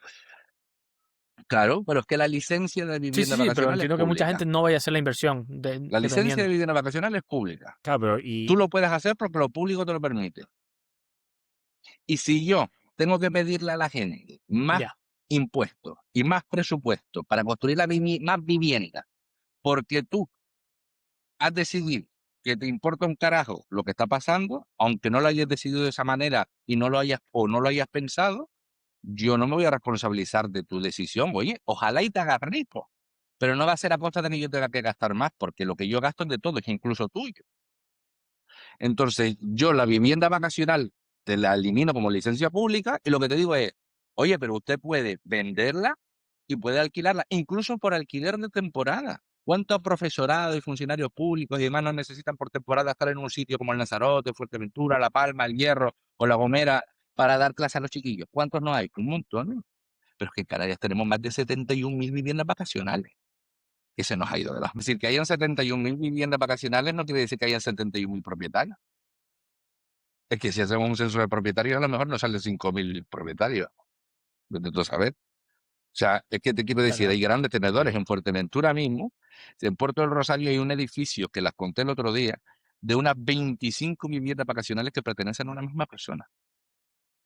Claro, pero es que la licencia de sí, sí, vivienda sí, pero vacacional es entiendo que mucha pública. gente no vaya a hacer la inversión, La licencia de dependiendo. vivienda vacacional es pública. Claro, pero Tú lo puedes hacer porque lo público te lo permite. Y si yo tengo que pedirle a la gente más Ya, impuestos y más presupuesto para construir más vivienda, porque tú has decidido que te importa un carajo lo que está pasando, aunque no lo hayas decidido de esa manera y no lo hayas pensado, yo no me voy a responsabilizar de tu decisión. Oye, ojalá y te hagas rico, pero no va a ser a costa de que yo tenga que gastar más, porque lo que yo gasto es de todo, es incluso tuyo. Entonces, yo la vivienda vacacional te la elimino como licencia pública y lo que te digo es, oye, pero usted puede venderla y puede alquilarla, incluso por alquiler de temporada. ¿Cuántos profesorados y funcionarios públicos y demás no necesitan por temporada estar en un sitio como el Lanzarote, Fuerteventura, La Palma, El Hierro o La Gomera para dar clase a los chiquillos? ¿Cuántos no hay? Un montón, ¿no? Pero es que en Canarias tenemos más de 71.000 viviendas vacacionales, que se nos ha ido de las... Es decir, que hayan 71.000 viviendas vacacionales no quiere decir que hayan 71.000 propietarios. Es que si hacemos un censo de propietarios, a lo mejor nos salen 5.000 propietarios. Vete tú a saber. O sea, es que te quiero está decir, claro. hay grandes tenedores. En Fuerteventura mismo, en Puerto del Rosario hay un edificio que las conté el otro día, de unas 25 viviendas vacacionales que pertenecen a una misma persona.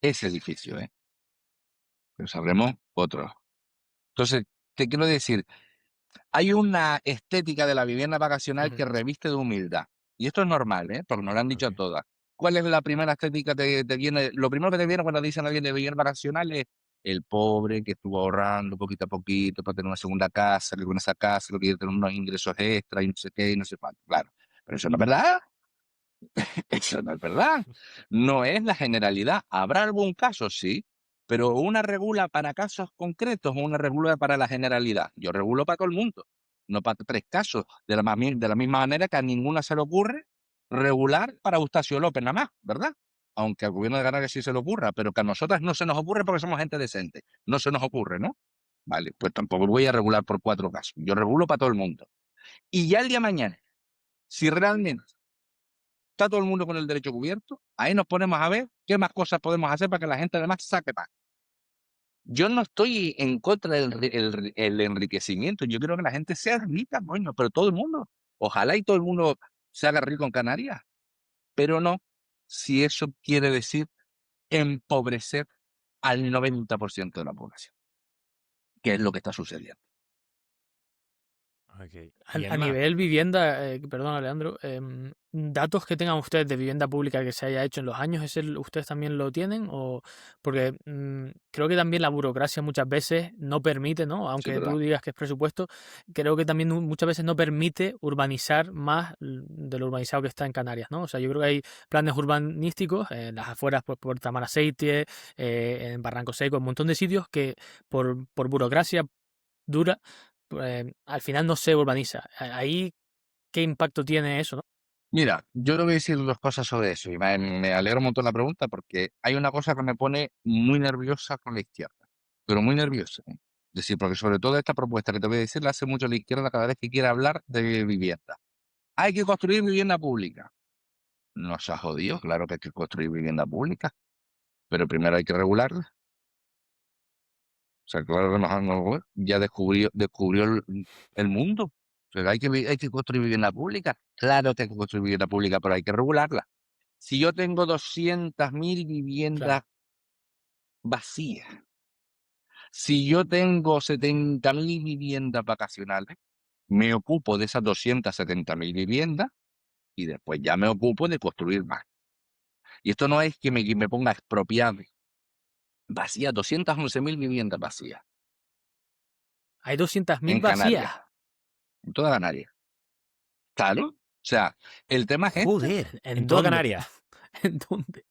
Ese edificio, ¿eh? Pero sabremos otros. Entonces, te quiero decir, hay una estética de la vivienda vacacional Ujú. que reviste de humildad. Y esto es normal, ¿eh? Porque nos lo han dicho a Ok. todas. ¿Cuál es la primera estética que te viene? Lo primero que te viene cuando dicen a alguien de vivienda vacacional es el pobre que estuvo ahorrando poquito a poquito para tener una segunda casa, que con esa casa que quiere tener unos ingresos extra y no sé qué y no sé cuánto. Claro, pero eso no es verdad. Eso no es verdad. No es la generalidad. ¿Habrá algún caso? Sí. Pero una regula para casos concretos o una regula para la generalidad. Yo regulo para todo el mundo. no para 3 casos. De la misma manera que a ninguna se le ocurre regular para Eustacio López nada más, ¿verdad? Aunque al gobierno de Canarias sí se le ocurra, pero que a nosotras no se nos ocurre porque somos gente decente. No se nos ocurre, ¿no? Vale, pues tampoco voy a regular por 4 casos. Yo regulo para todo el mundo. Y ya el día de mañana, si realmente está todo el mundo con el derecho cubierto, ahí nos ponemos a ver qué más cosas podemos hacer para que la gente además saque más. Yo no estoy en contra del enriquecimiento. Yo quiero que la gente sea rica, bueno, pero todo el mundo. Ojalá y todo el mundo se haga rico en Canarias. Pero no si eso quiere decir empobrecer al 90% de la población, que es lo que está sucediendo. Ok. A, Y a Emma, nivel vivienda, perdona, Leandro, datos que tengan ustedes de vivienda pública que se haya hecho en los años, ¿ustedes también lo tienen? O porque creo que también la burocracia muchas veces no permite, ¿no? Sí, Aunque ¿verdad? tú digas que es presupuesto, creo que también muchas veces no permite urbanizar más de lo urbanizado que está en Canarias, ¿no? O sea, yo creo que hay planes urbanísticos en las afueras por Tamaraceite, en Barranco Seco, un montón de sitios que por burocracia dura, al final no se urbaniza. Ahí, ¿qué impacto tiene eso, no? Mira, yo le voy a decir 2 cosas sobre eso y me alegra un montón la pregunta porque hay una cosa que me pone muy nerviosa con la izquierda, pero muy nerviosa, ¿eh? Es decir, porque sobre todo esta propuesta que te voy a decir la hace mucho la izquierda cada vez que quiere hablar de vivienda. Hay que construir vivienda pública. Nos ha jodido, claro que hay que construir vivienda pública, pero primero hay que regularla. O sea, claro que ya descubrió el mundo. O sea, hay que construir vivienda pública. Claro que hay que construir vivienda pública, pero hay que regularla. Si yo tengo 200.000 viviendas Claro. vacías, si yo tengo 70.000 viviendas vacacionales, me ocupo de esas 270.000 viviendas y después ya me ocupo de construir más. Y esto no es que me ponga a expropiar vacías, 211.000 viviendas vacías Hay 200.000 en Canarias, vacías. en toda Canarias. Claro. O sea, el tema es este. joder, en ¿En toda dónde? Canarias. ¿En dónde?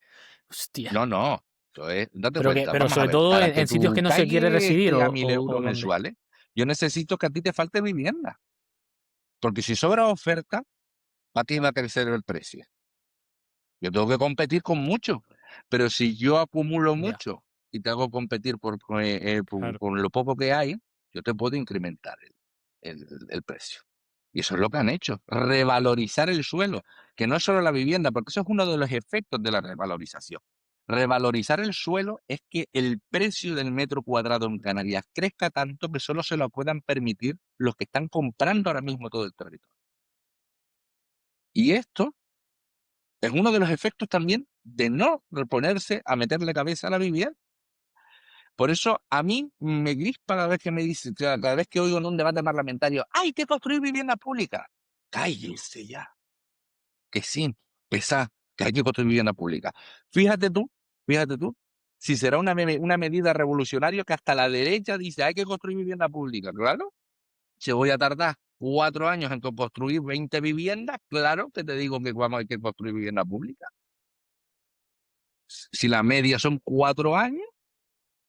Hostia. No, no. Date cuenta, Pero vamos a sobre ver, todo para en que sitios tu que no se quiere calle residir esté a o, 1.000 o, euros o dónde. mensuales, yo necesito que a ti te falte vivienda. Porque si sobra oferta, a ti va a crecer el precio. Yo tengo que competir con mucho. Pero si yo acumulo Ya, mucho y te hago competir Claro. con lo poco que hay, yo te puedo incrementar el precio. Y eso es lo que han hecho, revalorizar el suelo, que no es solo la vivienda, porque eso es uno de los efectos de la revalorización. Revalorizar el suelo es que el precio del metro cuadrado en Canarias crezca tanto que solo se lo puedan permitir los que están comprando ahora mismo todo el territorio. Y esto es uno de los efectos también de no reponerse a meterle cabeza a la vivienda. Por eso a mí me crispa cada vez que me dice, cada vez que oigo en un debate parlamentario, hay que construir vivienda pública. Cállese ya. Que sí, pesa, que hay que construir vivienda pública. Fíjate tú, fíjate tú, si será una medida revolucionaria que hasta la derecha dice hay que construir vivienda pública. Claro, si voy a tardar 4 años en construir 20 viviendas, claro que te digo que vamos a que construir vivienda pública. Si la media son 4 años,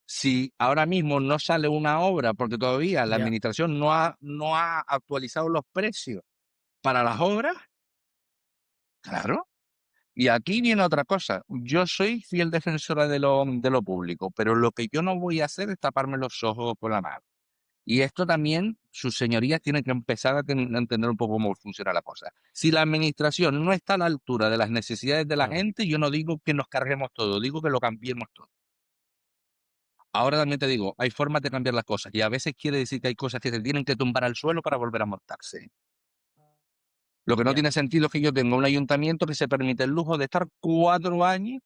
si ahora mismo no sale una obra porque todavía la ya. administración no ha actualizado los precios para las obras, claro. Y aquí viene otra cosa. Yo soy fiel defensora de lo público, pero lo que yo no voy a hacer es taparme los ojos con la mano. Y esto también, sus señorías tienen que empezar a entender un poco cómo funciona la cosa. Si la administración no está a la altura de las necesidades de la Claro. gente, yo no digo que nos carguemos todo, digo que lo cambiemos todo. Ahora también te digo, hay formas de cambiar las cosas y a veces quiere decir que hay cosas que se tienen que tumbar al suelo para volver a montarse. Lo que no Ya. tiene sentido es que yo tenga un ayuntamiento que se permite el lujo de estar 4 años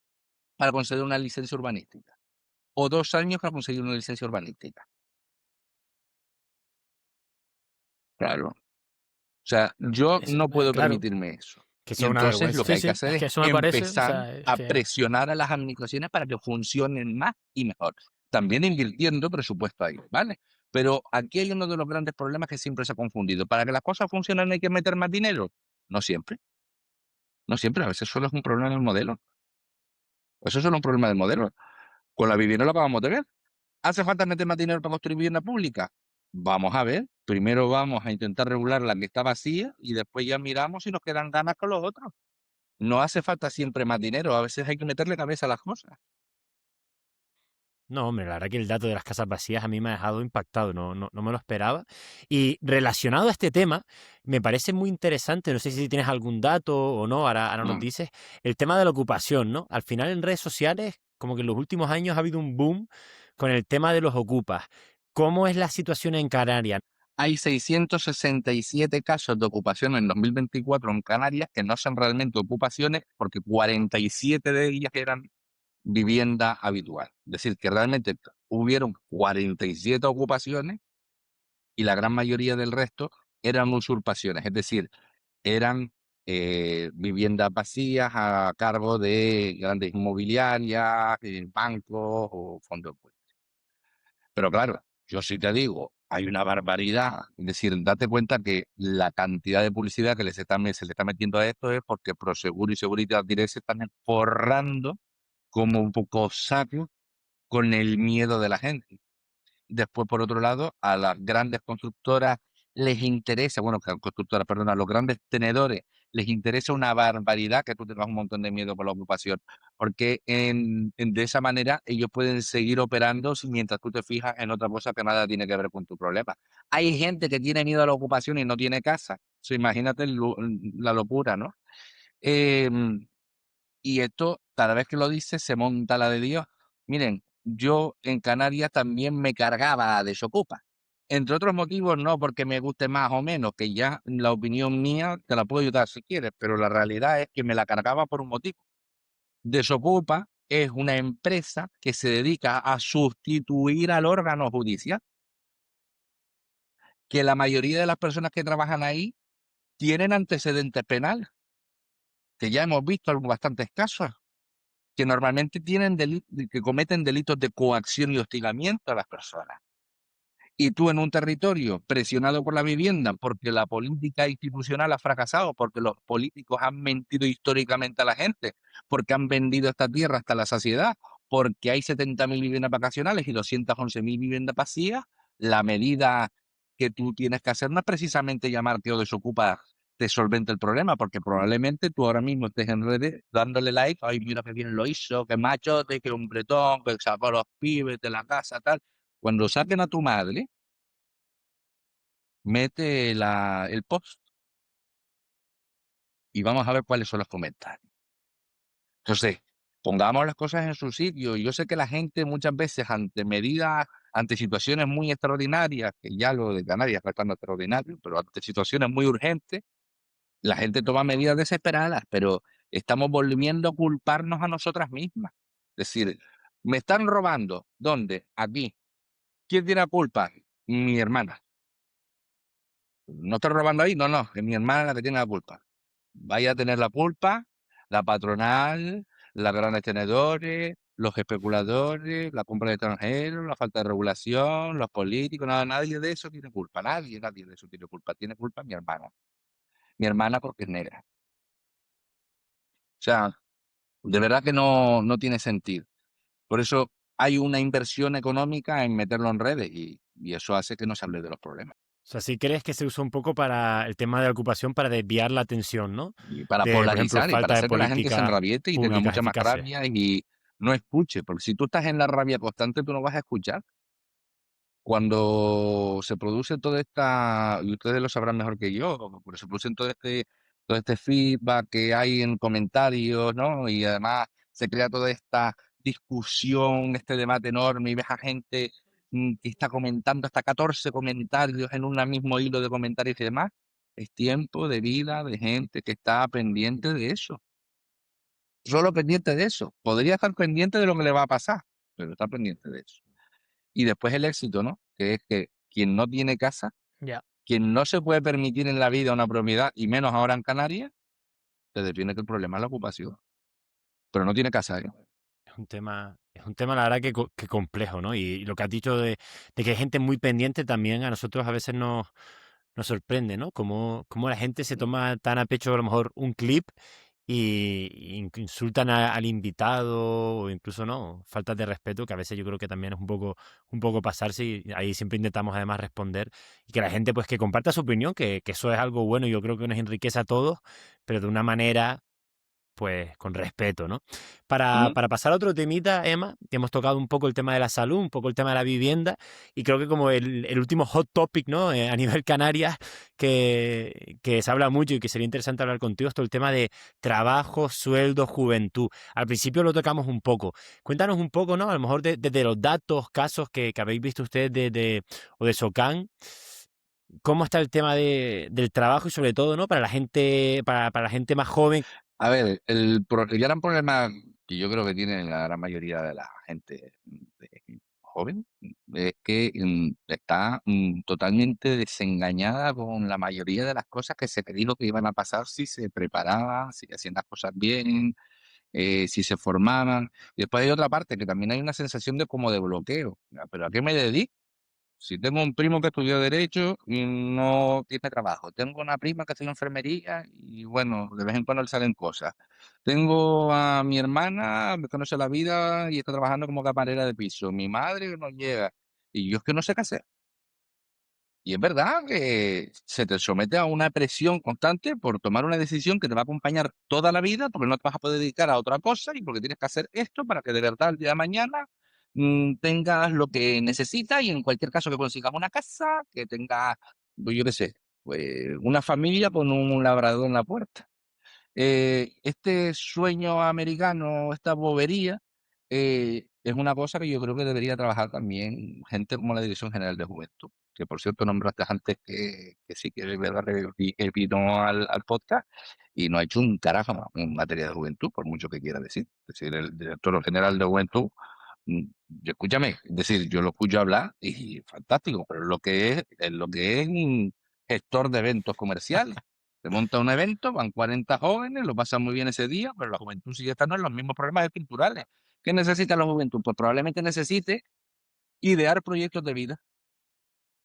para conceder una licencia urbanística o 2 años para conseguir una licencia urbanística. Claro. O sea, yo no puedo Claro. permitirme eso. Que Y eso es una entonces lo vergüenza. que Sí, hay que sí. hacer Es es que eso me parece, o empezar sea, es a que presionar a las administraciones para que funcionen más y mejor. También invirtiendo presupuesto ahí, ¿vale? Pero aquí hay uno de los grandes problemas que siempre se ha confundido. Para que las cosas funcionen hay que meter más dinero. No siempre. No siempre. A veces solo es un problema del modelo. Eso es solo un problema del modelo. Con la vivienda lo acabamos de ver. ¿Hace falta meter más dinero para construir vivienda pública? Vamos a ver, primero vamos a intentar regular la que está vacía y después ya miramos si nos quedan ganas con los otros. No hace falta siempre más dinero, a veces hay que meterle cabeza a las cosas. No, hombre, la verdad que el dato de las casas vacías a mí me ha dejado impactado, no me lo esperaba. Y relacionado a este tema, me parece muy interesante, no sé si tienes algún dato o no, ahora nos Mm. dices, el tema de la ocupación, ¿no? Al final en redes sociales, como que en los últimos años ha habido un boom con el tema de los ocupas. ¿Cómo es la situación en Canarias? Hay 667 casos de ocupación en 2024 en Canarias que no son realmente ocupaciones porque 47 de ellas eran vivienda habitual. Es decir, que realmente hubieron 47 ocupaciones y la gran mayoría del resto eran usurpaciones, es decir, eran viviendas vacías a cargo de grandes inmobiliarias, bancos o fondos. Pero claro, yo sí te digo, hay una barbaridad. Es decir, date cuenta que la cantidad de publicidad que se le está metiendo a esto es porque Prosegur y Seguridad Direct se están forrando como un poco sacos con el miedo de la gente. Después, por otro lado, a las grandes constructoras les interesa, bueno, constructoras, perdón, a los grandes tenedores les interesa una barbaridad que tú tengas un montón de miedo por la ocupación, porque de esa manera ellos pueden seguir operando mientras tú te fijas en otra cosa que nada tiene que ver con tu problema. Hay gente que tiene miedo a la ocupación y no tiene casa. Imagínate la locura, ¿no? Em, y esto, cada vez que lo dice, se monta la de Dios. Miren, yo en Canarias también me cargaba a Desocupa. Entre otros motivos, no porque me guste más o menos, que ya la opinión mía te la puedo ayudar si quieres, pero la realidad es que me la cargaba por un motivo. Desocupa es una empresa que se dedica a sustituir al órgano judicial, que la mayoría de las personas que trabajan ahí tienen antecedentes penales, que ya hemos visto bastantes casos, que normalmente que cometen delitos de coacción y hostigamiento a las personas. Y tú en un territorio presionado por la vivienda, porque la política institucional ha fracasado, porque los políticos han mentido históricamente a la gente, porque han vendido esta tierra hasta la saciedad, porque hay 70.000 viviendas vacacionales y 211.000 viviendas vacías, la medida que tú tienes que hacer no es precisamente llamar que o desocupa te solvente el problema, porque probablemente tú ahora mismo estés en redes dándole like, ay, mira qué bien lo hizo, qué machote, qué hombretón, que sacó a los pibes de la casa, tal. Cuando saquen a tu madre, mete el post y vamos a ver cuáles son los comentarios. Entonces, pongamos las cosas en su sitio. Yo sé que la gente muchas veces ante medidas, ante situaciones muy extraordinarias, que ya lo de Canarias no es tan extraordinario, pero ante situaciones muy urgentes, la gente toma medidas desesperadas, pero estamos volviendo a culparnos a nosotras mismas. Es decir, me están robando. ¿Dónde? Aquí. ¿Quién tiene la culpa? Mi hermana. ¿No estoy robando ahí? No, no, es mi hermana la que tiene la culpa. Vaya a tener la culpa la patronal, los grandes tenedores, los especuladores, la compra de extranjeros, la falta de regulación, los políticos, nada, nadie de eso tiene culpa, nadie de eso tiene culpa. Tiene culpa mi hermana. Mi hermana porque es negra. O sea, de verdad que no tiene sentido. Por eso hay una inversión económica en meterlo en redes y eso hace que no se hable de los problemas. O sea, si crees que se usa un poco para el tema de la ocupación para desviar la atención, ¿no? Y para De, por ejemplo, polarizar y para falta de hacer que la gente se políticas enrabiete y tenga públicas mucha más eficaces. rabia y no escuche, porque si tú estás en la rabia constante, tú no vas a escuchar. Cuando se produce toda esta, y ustedes lo sabrán mejor que yo, porque se produce todo este feedback que hay en comentarios, ¿no? Y además se crea toda esta discusión, este debate enorme, y ves a gente que está comentando hasta 14 comentarios en un mismo hilo de comentarios y demás. Es tiempo de vida de gente que está pendiente de eso, solo pendiente de eso. Podría estar pendiente de lo que le va a pasar, pero está pendiente de eso. Y después el éxito, ¿no? Que es que quien no tiene casa, Ya. quien no se puede permitir en la vida una propiedad, y menos ahora en Canarias, te define que el problema es la ocupación. Pero no tiene casa, ¿eh? Es un tema, la verdad, que complejo, ¿no? Y lo que has dicho de que hay gente muy pendiente también a nosotros a veces nos sorprende, ¿no? Cómo la gente se toma tan a pecho a lo mejor un clip y insultan al invitado o incluso no, faltas de respeto, que a veces yo creo que también es un poco pasarse y ahí siempre intentamos además responder y que la gente pues que comparta su opinión, que eso es algo bueno, yo creo que nos enriquece a todos, pero de una manera pues con respeto, ¿no? Ujú. Para pasar a otro temita, Emma, que hemos tocado un poco el tema de la salud, un poco el tema de la vivienda, y creo que como el último hot topic, ¿no? A nivel Canarias, que se habla mucho y que sería interesante hablar contigo, es todo el tema de trabajo, sueldo, juventud. Al principio lo tocamos un poco. Cuéntanos un poco, ¿no? A lo mejor desde los datos, casos que habéis visto ustedes o de SOCAN, cómo está el tema del trabajo y sobre todo, ¿no? Para la gente, para la gente más joven. A ver, el gran problema que yo creo que tiene la gran mayoría de la gente joven es que está totalmente desengañada con la mayoría de las cosas que se dijo que iban a pasar si se preparaban, si hacían las cosas bien, si se formaban. Y después hay otra parte que también hay una sensación de como de bloqueo. ¿Pero a qué me dedico? Si tengo un primo que estudió Derecho y no tiene trabajo. Tengo una prima que estudia enfermería y bueno, de vez en cuando le salen cosas. Tengo a mi hermana que conoce la vida y está trabajando como camarera de piso. Mi madre que no llega. Y yo es que no sé qué hacer. Y es verdad que se te somete a una presión constante por tomar una decisión que te va a acompañar toda la vida, porque no te vas a poder dedicar a otra cosa y porque tienes que hacer esto para que de verdad el día de mañana tengas lo que necesitas y en cualquier caso que consigas una casa, que tengas, pues yo qué sé, pues una familia con un labrador en la puerta. Este sueño americano, esta bobería, es una cosa que yo creo que debería trabajar también gente como la Dirección General de Juventud, que por cierto nombraste antes que sí que ¿verdad? Que vino al podcast y no ha hecho un carajo en materia de juventud, por mucho que quiera decir. Es decir, el director general de Juventud, mm, escúchame, es decir, yo lo escucho hablar y fantástico, pero lo que es un gestor de eventos comerciales. Se monta un evento, van 40 jóvenes, lo pasan muy bien ese día, pero la juventud sigue estando en los mismos problemas estructurales. ¿Qué necesita la juventud? Pues probablemente necesite idear proyectos de vida.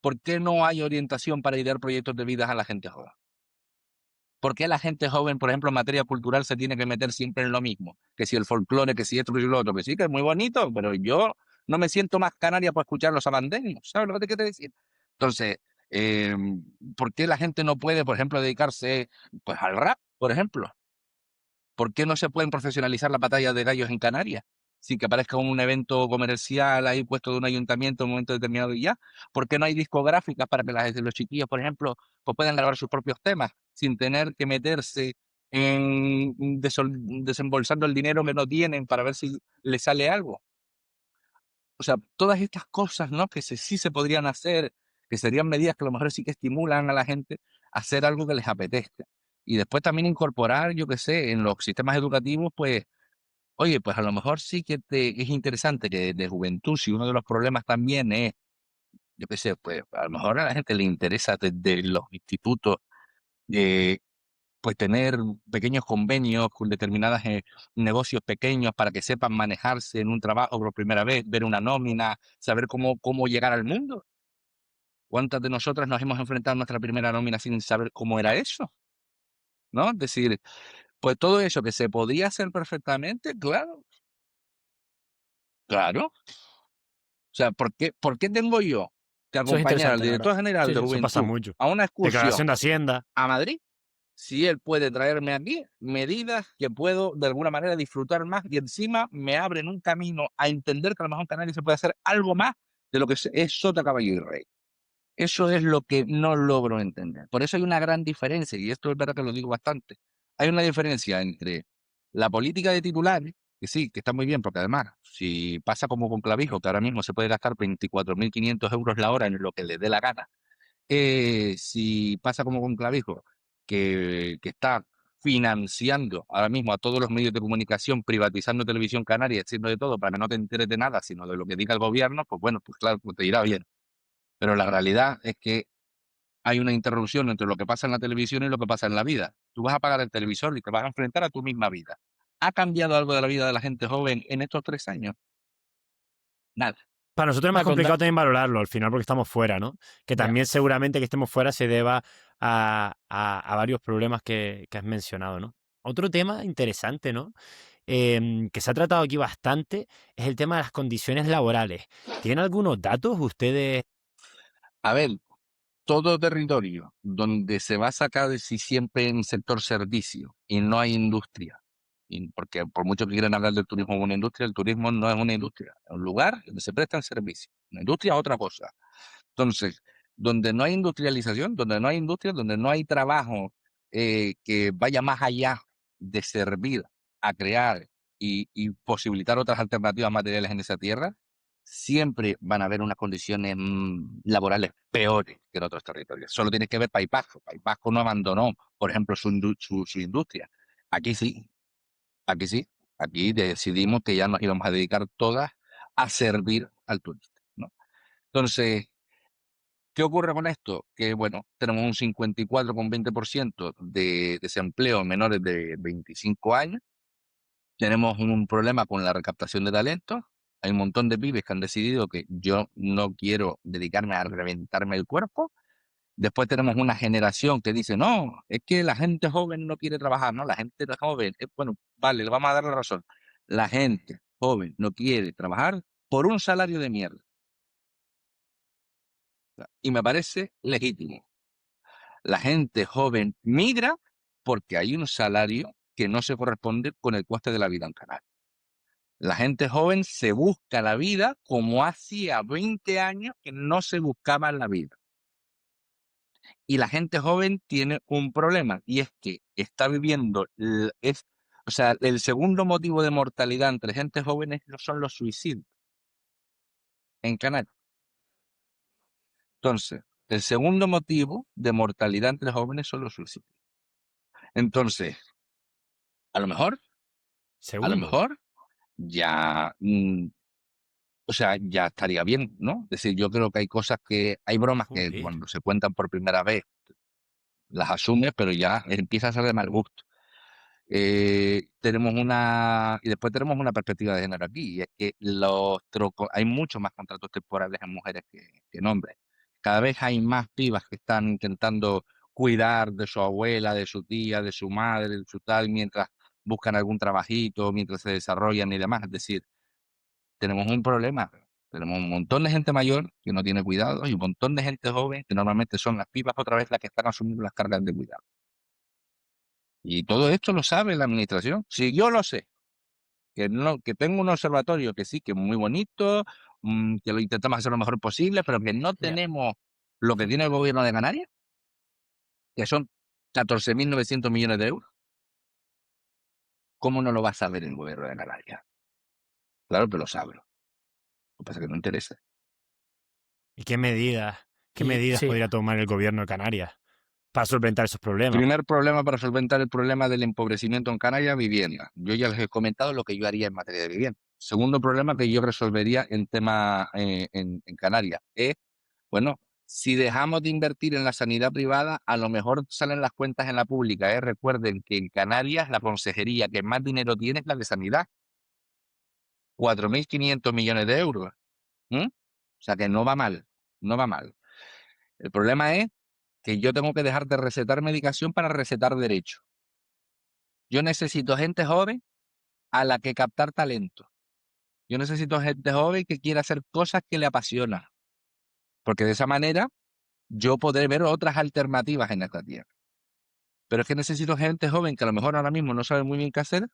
¿Por qué no hay orientación para idear proyectos de vida a la gente joven? ¿Por qué la gente joven, por ejemplo, en materia cultural se tiene que meter siempre en lo mismo? Que si el folclore, que si esto y lo otro, que sí, que es muy bonito, pero yo no me siento más canaria por escuchar los abandeños, ¿sabes lo que te quiero decir? Entonces, eh, ¿por qué la gente no puede, por ejemplo, dedicarse pues, al rap, por ejemplo? ¿Por qué no se pueden profesionalizar las batallas de gallos en Canarias? Sin que aparezca un evento comercial ahí puesto de un ayuntamiento en un momento determinado y ya. ¿Por qué no hay discográficas para que los chiquillos, por ejemplo, pues puedan grabar sus propios temas sin tener que meterse en desembolsando el dinero que no tienen para ver si les sale algo? O sea, todas estas cosas, ¿no? Sí se podrían hacer, que serían medidas que a lo mejor sí que estimulan a la gente a hacer algo que les apetezca. Y después también incorporar, yo qué sé, en los sistemas educativos, pues, oye, pues a lo mejor sí que es interesante que de juventud, si uno de los problemas también es, yo qué sé, pues a lo mejor a la gente le interesa desde los institutos, eh, pues tener pequeños convenios con determinados negocios pequeños para que sepan manejarse en un trabajo por primera vez, ver una nómina, saber cómo llegar al mundo. ¿Cuántas de nosotras nos hemos enfrentado a nuestra primera nómina sin saber cómo era eso? ¿No? Es decir, pues todo eso que se podía hacer perfectamente, claro, claro. O sea, ¿por qué tengo yo que Eso es acompañar al interesante, la verdad. director general Sí, de sí. Eso pasa Juventud mucho. a una excursión Declaración de Hacienda. a Madrid si él puede traerme aquí medidas que puedo de alguna manera disfrutar más y encima me abren un camino a entender que a lo mejor en Canarias se puede hacer algo más de lo que es Sota, Caballo y Rey? Eso es lo que no logro entender. Por eso hay una gran diferencia, y esto es verdad que lo digo bastante. Hay una diferencia entre la política de titulares, que sí, que está muy bien, porque además, si pasa como con Clavijo, que ahora mismo se puede gastar 24.500 euros la hora en lo que le dé la gana, si pasa como con Clavijo, que está financiando ahora mismo a todos los medios de comunicación, privatizando Televisión Canaria, haciendo de todo para que no te enteres de nada, sino de lo que diga el gobierno, pues bueno, pues claro, pues te irá bien. Pero la realidad es que hay una interrupción entre lo que pasa en la televisión y lo que pasa en la vida. Tú vas a apagar el televisor y te vas a enfrentar a tu misma vida. ¿Ha cambiado algo de la vida de la gente joven en estos 3 años? Nada. Para nosotros es más Ah, con complicado da- también valorarlo al final porque estamos fuera, ¿no? Que Ya. también seguramente que estemos fuera se deba a varios problemas que has mencionado, ¿no? Otro tema interesante, ¿no? Que se ha tratado aquí bastante es el tema de las condiciones laborales. ¿Tienen algunos datos ustedes? A ver, todo territorio donde se va a sacar casi siempre en sector servicio y no hay industria, y porque por mucho que quieran hablar del turismo como una industria, el turismo no es una industria, es un lugar donde se prestan servicios. Una industria es otra cosa. Entonces, donde no hay industrialización, donde no hay industria, donde no hay trabajo que vaya más allá de servir a crear y posibilitar otras alternativas materiales en esa tierra, siempre van a haber unas condiciones laborales peores que en otros territorios. Solo tienes que ver País Vasco. País Vasco no abandonó, por ejemplo, su industria. Aquí sí, aquí sí. Aquí decidimos que ya nos íbamos a dedicar todas a servir al turista, ¿no? Entonces, ¿qué ocurre con esto? Que, bueno, tenemos un 54,20% de desempleo menores de 25 años. Tenemos un problema con la recaptación de talentos. Hay un montón de pibes que han decidido que yo no quiero dedicarme a reventarme el cuerpo. Después tenemos una generación que dice, no, es que la gente joven no quiere trabajar, ¿no? La gente joven, bueno, vale, le vamos a dar la razón. La gente joven no quiere trabajar por un salario de mierda. Y me parece legítimo. La gente joven migra porque hay un salario que no se corresponde con el coste de la vida en Canarias. La gente joven se busca la vida como hacía 20 años que no se buscaba la vida. Y la gente joven tiene un problema, y es que está viviendo, o sea, el segundo motivo de mortalidad entre gente jóvenes no son los suicidios en Canarias. Entonces, el segundo motivo de mortalidad entre jóvenes son los suicidios. Entonces, a lo mejor, Segundo. ya, o sea, ya estaría bien, ¿no? Es decir, yo creo que hay cosas hay bromas que Joder. cuando se cuentan por primera vez las asumes, pero ya empieza a ser de mal gusto. Y después tenemos una perspectiva de género aquí, y es que hay muchos más contratos temporales en mujeres que en hombres. Cada vez hay más pibas que están intentando cuidar de su abuela, de su tía, de su madre, de su tal, mientras buscan algún trabajito, mientras se desarrollan y demás. Es decir, tenemos un problema. Tenemos un montón de gente mayor que no tiene cuidado y un montón de gente joven que normalmente son las pibas otra vez las que están asumiendo las cargas de cuidado. Y todo esto lo sabe la administración. Si yo lo sé, que no, que tengo un observatorio que sí, que es muy bonito, que lo intentamos hacer lo mejor posible, pero que no Ya. tenemos lo que tiene el gobierno de Canarias, que son 14.900 millones de euros. ¿Cómo no lo va a saber el gobierno de Canarias? Claro que lo sabe. Lo que pasa es que no interesa. ¿Y qué Y medidas sí, podría tomar el gobierno de Canarias para solventar esos problemas? Primer problema para solventar el problema del empobrecimiento en Canarias, vivienda. Yo ya les he comentado lo que yo haría en materia de vivienda. Segundo problema que yo resolvería en tema en Canarias es, bueno, si dejamos de invertir en la sanidad privada, a lo mejor salen las cuentas en la pública. Recuerden que en Canarias la consejería que más dinero tiene es la de sanidad, 4.500 millones de euros. O sea que no va mal, no va mal. El problema es que yo tengo que dejar de recetar medicación para recetar derecho. Yo necesito gente joven a la que captar talento. Yo necesito gente joven que quiera hacer cosas que le apasionan, porque de esa manera yo podré ver otras alternativas en esta tierra. Pero es que necesito gente joven que a lo mejor ahora mismo no sabe muy bien qué hacer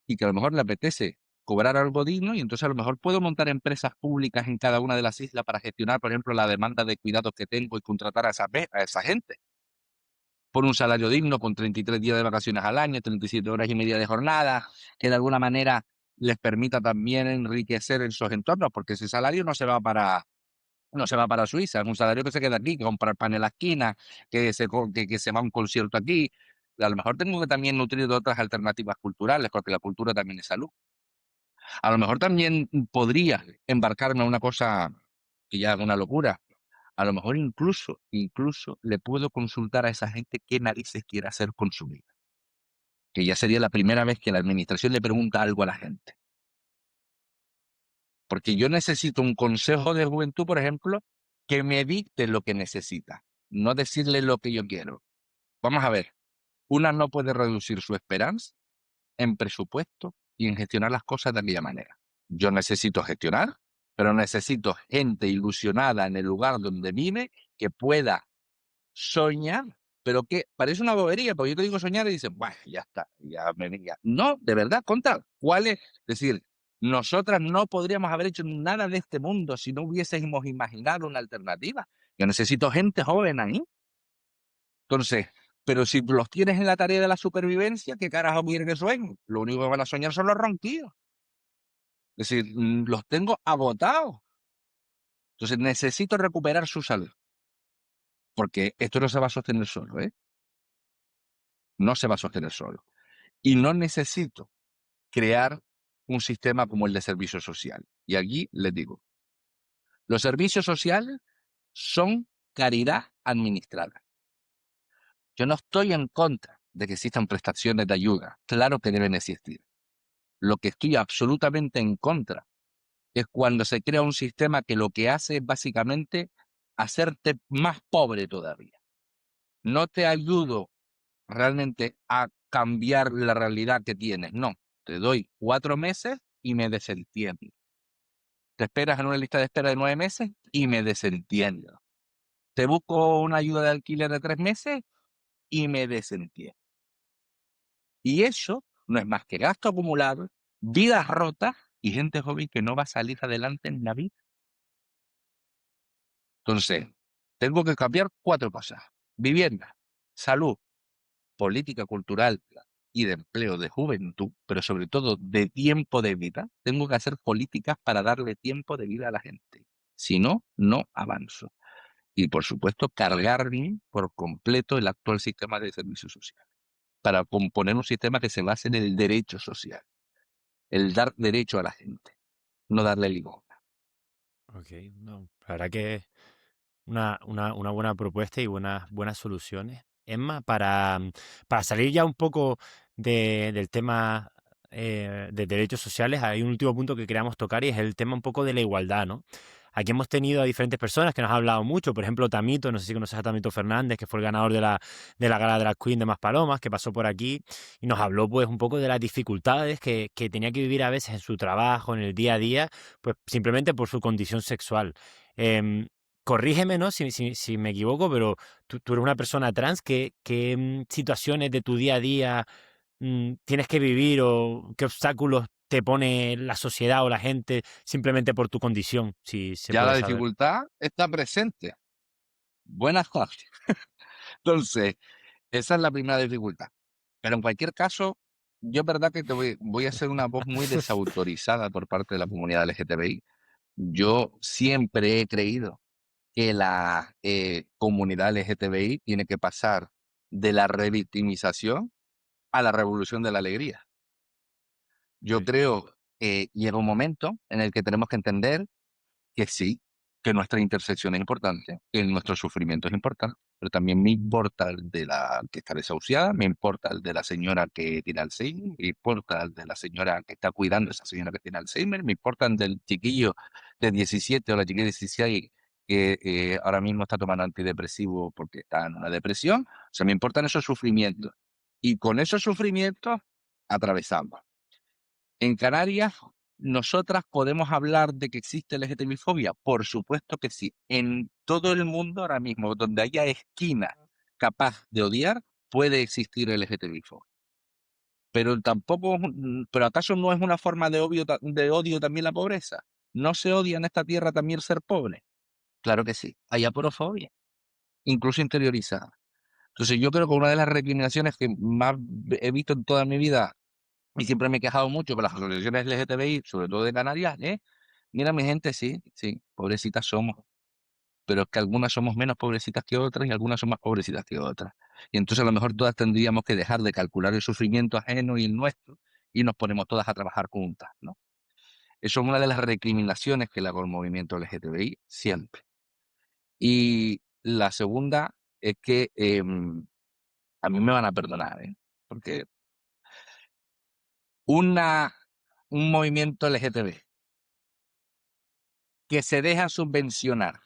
y que a lo mejor le apetece cobrar algo digno, y entonces a lo mejor puedo montar empresas públicas en cada una de las islas para gestionar, por ejemplo, la demanda de cuidados que tengo y contratar a esa gente por un salario digno, con 33 días de vacaciones al año, 37 horas y media de jornada, que de alguna manera les permita también enriquecer en sus entornos, porque ese salario no se va para Suiza, es un salario que se queda aquí, que comprar pan en la esquina, que se va a un concierto aquí. A lo mejor tengo que también nutrir de otras alternativas culturales, porque la cultura también es salud. A lo mejor también podría embarcarme en una cosa que ya es una locura. A lo mejor incluso le puedo consultar a esa gente qué narices quiere hacer con su vida. Que ya sería la primera vez que la administración le pregunta algo a la gente. Porque yo necesito un consejo de juventud, por ejemplo, que me dicte lo que necesita, no decirle lo que yo quiero. Vamos a ver, una no puede reducir su esperanza en presupuesto y en gestionar las cosas de aquella manera. Yo necesito gestionar, pero necesito gente ilusionada en el lugar donde vive que pueda soñar, pero que parece una bobería, porque yo te digo soñar y dices, bueno, ya está, ya me venía. No, de verdad, contra, ¿cuál es? Es decir, nosotras no podríamos haber hecho nada de este mundo si no hubiésemos imaginado una alternativa. Yo necesito gente joven ahí. Entonces, pero si los tienes en la tarea de la supervivencia, ¿qué carajo quieren que sueñen? Lo único que van a soñar son los ronquidos. Es decir, los tengo agotados. Entonces necesito recuperar su salud. Porque esto no se va a sostener solo, ¿eh? No se va a sostener solo. Y no necesito crear un sistema como el de servicio social. Y aquí les digo, los servicios sociales son caridad administrada. Yo no estoy en contra de que existan prestaciones de ayuda. Claro que deben existir. Lo que estoy absolutamente en contra es cuando se crea un sistema que lo que hace es básicamente hacerte más pobre todavía. No te ayudo realmente a cambiar la realidad que tienes, no. Te doy 4 meses y me desentiendo. Te esperas en una lista de espera de 9 meses y me desentiendo. Te busco una ayuda de alquiler de 3 meses y me desentiendo. Y eso no es más que gasto acumulado, vidas rotas y gente joven que no va a salir adelante en la vida. Entonces, tengo que cambiar 4 cosas. Vivienda, salud, política cultural y de empleo de juventud, pero sobre todo de tiempo de vida. Tengo que hacer políticas para darle tiempo de vida a la gente. Si no, no avanzo. Y por supuesto, cargarme por completo el actual sistema de servicios sociales para componer un sistema que se base en el derecho social, el dar derecho a la gente, no darle limosna. Ok, no, la verdad que una buena propuesta y buenas soluciones. Emma, para salir ya un poco del tema de derechos sociales, hay un último punto que queríamos tocar y es el tema un poco de la igualdad, ¿no? Aquí hemos tenido a diferentes personas que nos han hablado mucho, por ejemplo, Tamito, no sé si conoces a Tamito Fernández, que fue el ganador de la Gala de la Queen de Maspalomas, que pasó por aquí y nos habló pues un poco de las dificultades que tenía que vivir a veces en su trabajo, en el día a día, pues simplemente por su condición sexual. Em, Corrígeme, ¿no? Si me equivoco, pero tú eres una persona trans. ¿Qué situaciones de tu día a día tienes que vivir o qué obstáculos te pone la sociedad o la gente simplemente por tu condición, si se Ya la puede saber? dificultad está presente. Buenas noches. Entonces, esa es la primera dificultad. Pero en cualquier caso, yo es verdad que voy a ser una voz muy desautorizada por parte de la comunidad LGTBI. Yo siempre he creído que la comunidad LGTBI tiene que pasar de la revictimización a la revolución de la alegría. Yo Ok. creo que llega un momento en el que tenemos que entender que sí, que nuestra intersección es importante, que nuestro sufrimiento es importante, pero también me importa el de la que está desahuciada, me importa el de la señora que tiene Alzheimer, me importa el de la señora que está cuidando a esa señora que tiene Alzheimer, me importa el del chiquillo de 17 o la chiquilla de 16 que ahora mismo está tomando antidepresivo porque está en una depresión. O sea, me importan esos sufrimientos. Y con esos sufrimientos atravesamos. En Canarias, ¿nosotras podemos hablar de que existe LGTBI-fobia? Por supuesto que sí. En todo el mundo ahora mismo, donde haya esquina capaz de odiar, puede existir LGTBI-fobia. Pero tampoco, pero ¿acaso no es una forma de odio también la pobreza? ¿No se odia en esta tierra también ser pobre? Claro que sí. Hay aporofobia, incluso interiorizada. Entonces yo creo que una de las recriminaciones que más he visto en toda mi vida y siempre me he quejado mucho con las asociaciones LGTBI, sobre todo de Canarias, mira mi gente, sí, sí, pobrecitas somos, pero es que algunas somos menos pobrecitas que otras y algunas son más pobrecitas que otras. Y entonces a lo mejor todas tendríamos que dejar de calcular el sufrimiento ajeno y el nuestro y nos ponemos todas a trabajar juntas, ¿no? Eso es una de las recriminaciones que le hago al movimiento LGTBI siempre. Y la segunda es que a mí me van a perdonar, porque una, un movimiento LGTB que se deja subvencionar